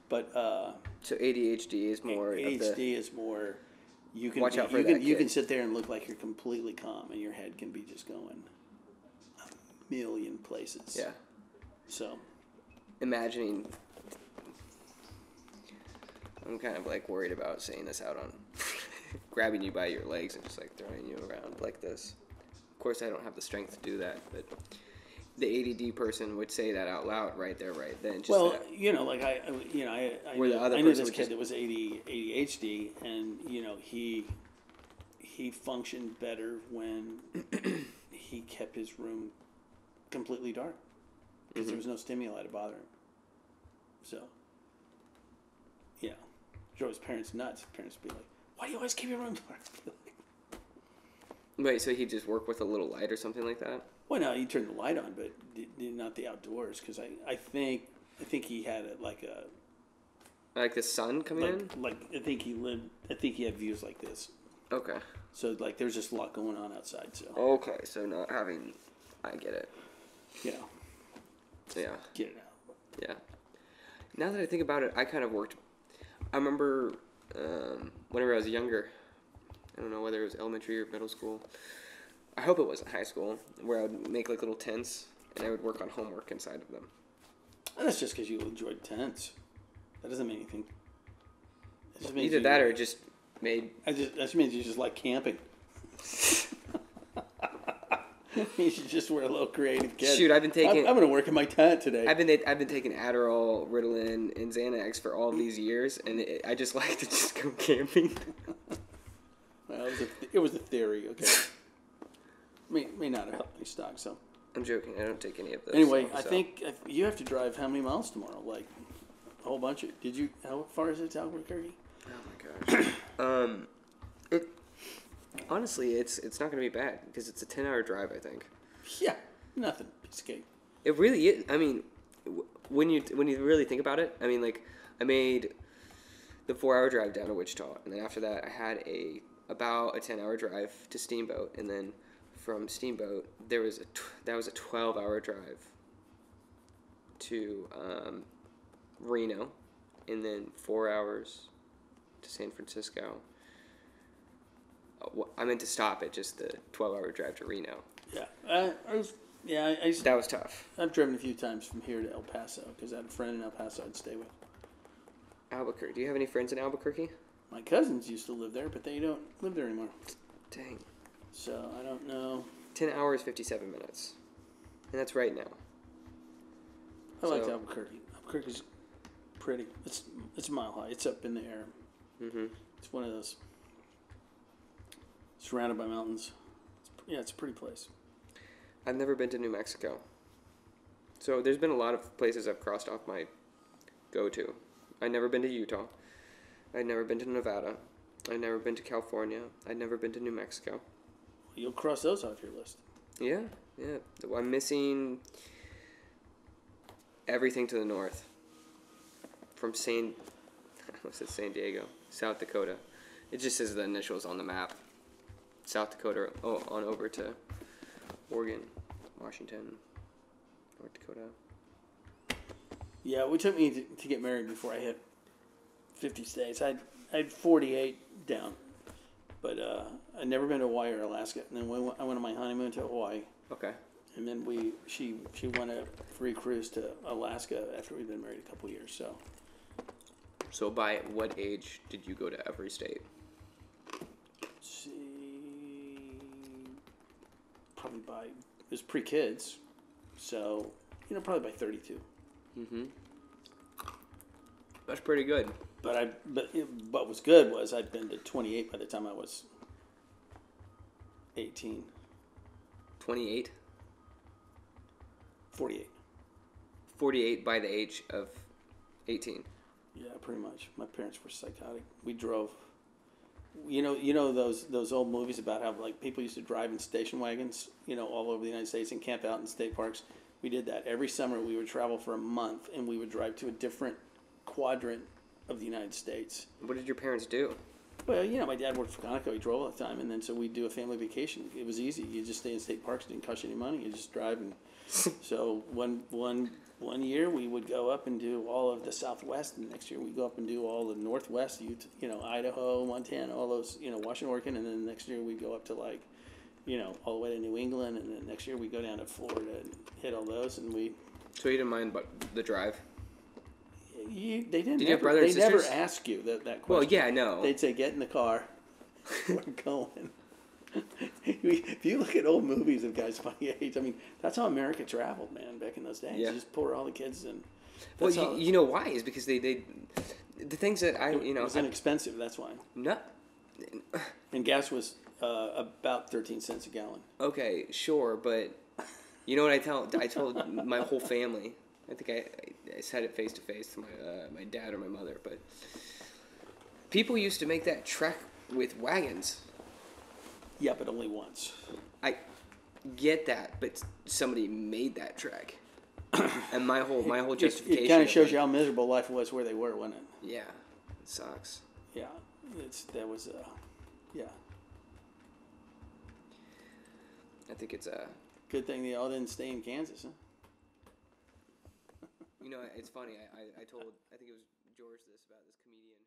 But so ADHD is more. Is more. You can watch out for you that. You can sit there and look like you're completely calm, and your head can be just going a million places. Yeah. So. Imagining. I'm kind of like worried about saying this out on grabbing you by your legs and just like throwing you around like this. Of course, I don't have the strength to do that, but the ADD person would say that out loud right there, right then. Just well, that. I knew this kid that was ADHD, and he functioned better when he kept his room completely dark because there was no stimuli to bother him. So. Drove his parents nuts. His parents would be like, why do you always keep your room dark? Wait, so he just worked with a little light or something like that? Well, no, he turned the light on, but not the outdoors, because I think he had like the sun coming in? I think he had views like this. Okay. So, there's just a lot going on outside, so. Okay, so not having, I get it. Yeah. Get it out. Yeah. Now that I think about it, I kind of worked. I remember whenever I was younger, I don't know whether it was elementary or middle school, I hope it wasn't high school, where I would make like little tents and I would work on homework inside of them. And that's just because you enjoyed tents. That doesn't mean anything. It just means Either that or it just made... that just means you just like camping. You should just wear a little creative kid. Shoot, I've been taking... I'm going to work in my tent today. I've been taking Adderall, Ritalin, and Xanax for all these years, and I just like to just go camping. Well, it was a theory, okay? May not have helped me stock, so... I'm joking. I don't take any of those. Anyway, I think you have to drive how many miles tomorrow? Like a whole bunch of... How far is it to Albuquerque? Oh my gosh. Honestly, it's not going to be bad because it's a 10-hour drive, I think. Yeah, nothing. Piece of cake. It really is. I mean, when you really think about it, I mean, like, I made the 4-hour drive down to Wichita, and then after that, I had about a 10-hour drive to Steamboat, and then from Steamboat, that was a 12-hour drive to Reno, and then 4 hours to San Francisco. I meant to stop at just the 12-hour drive to Reno. Yeah, That was tough. I've driven a few times from here to El Paso because I had a friend in El Paso I'd stay with. Albuquerque. Do you have any friends in Albuquerque? My cousins used to live there, but they don't live there anymore. Dang. So I don't know. 10 hours, 57 minutes. And that's right now. I like Albuquerque. Albuquerque's pretty. It's a mile high. It's up in the air. Mm-hmm. It's one of those. Surrounded by mountains. It's a pretty place. I've never been to New Mexico. So there's been a lot of places I've crossed off my go-to. I've never been to Utah. I've never been to Nevada. I've never been to California. I've never been to New Mexico. You'll cross those off your list. Yeah. I'm missing everything to the north. From San Diego, South Dakota. It just says the initials on the map. South Dakota, on over to Oregon, Washington, North Dakota. Yeah, it took me to get married before I hit 50 states. I had 48 down, but I'd never been to Hawaii or Alaska. And then I went on my honeymoon to Hawaii. Okay. And then she went a free cruise to Alaska after we'd been married a couple years. So by what age did you go to every state? Let's see, probably it was pre-kids, so probably by 32. Mm-hmm. That's pretty good. But what was good was I'd been to 28 by the time I was 18. 28? 48. 48 by the age of 18. Yeah, pretty much. My parents were psychotic. We drove. You know those old movies about how like people used to drive in station wagons, all over the United States and camp out in state parks. We did that every summer. We would travel for a month and we would drive to a different quadrant of the United States. What did your parents do? Well, my dad worked for Conoco. He drove all the time, and then so we'd do a family vacation. It was easy. You just stay in state parks. It didn't cost you any money. You just drive. And so one year we would go up and do all of the Southwest, and next year we'd go up and do all the Northwest, Idaho, Montana, all those, Washington, Oregon, and then next year we'd go up to all the way to New England, and then next year we'd go down to Florida and hit all those, and we. So you didn't mind the drive? They didn't. Did you have brothers and sisters? They never ask you that question. Well, yeah, I know. They'd say, "Get in the car, we're going." If you look at old movies of guys my age, I mean, that's how America traveled, man, back in those days. Yeah. You just pour all the kids in. Well, you know why? Is because they the things that it was inexpensive. That's why. No. And gas was about 13 cents a gallon. Okay, sure, but you know what I told my whole family. I think I said it face to face to my dad or my mother, but people used to make that trek with wagons. Yeah, but only once. I get that, but somebody made that trek, and my whole justification. It kind of shows you how miserable life was where they were, wasn't it? Yeah, it sucks. Yeah, yeah. I think it's a good thing they all didn't stay in Kansas, huh? It's funny. I think it was George this about this comedian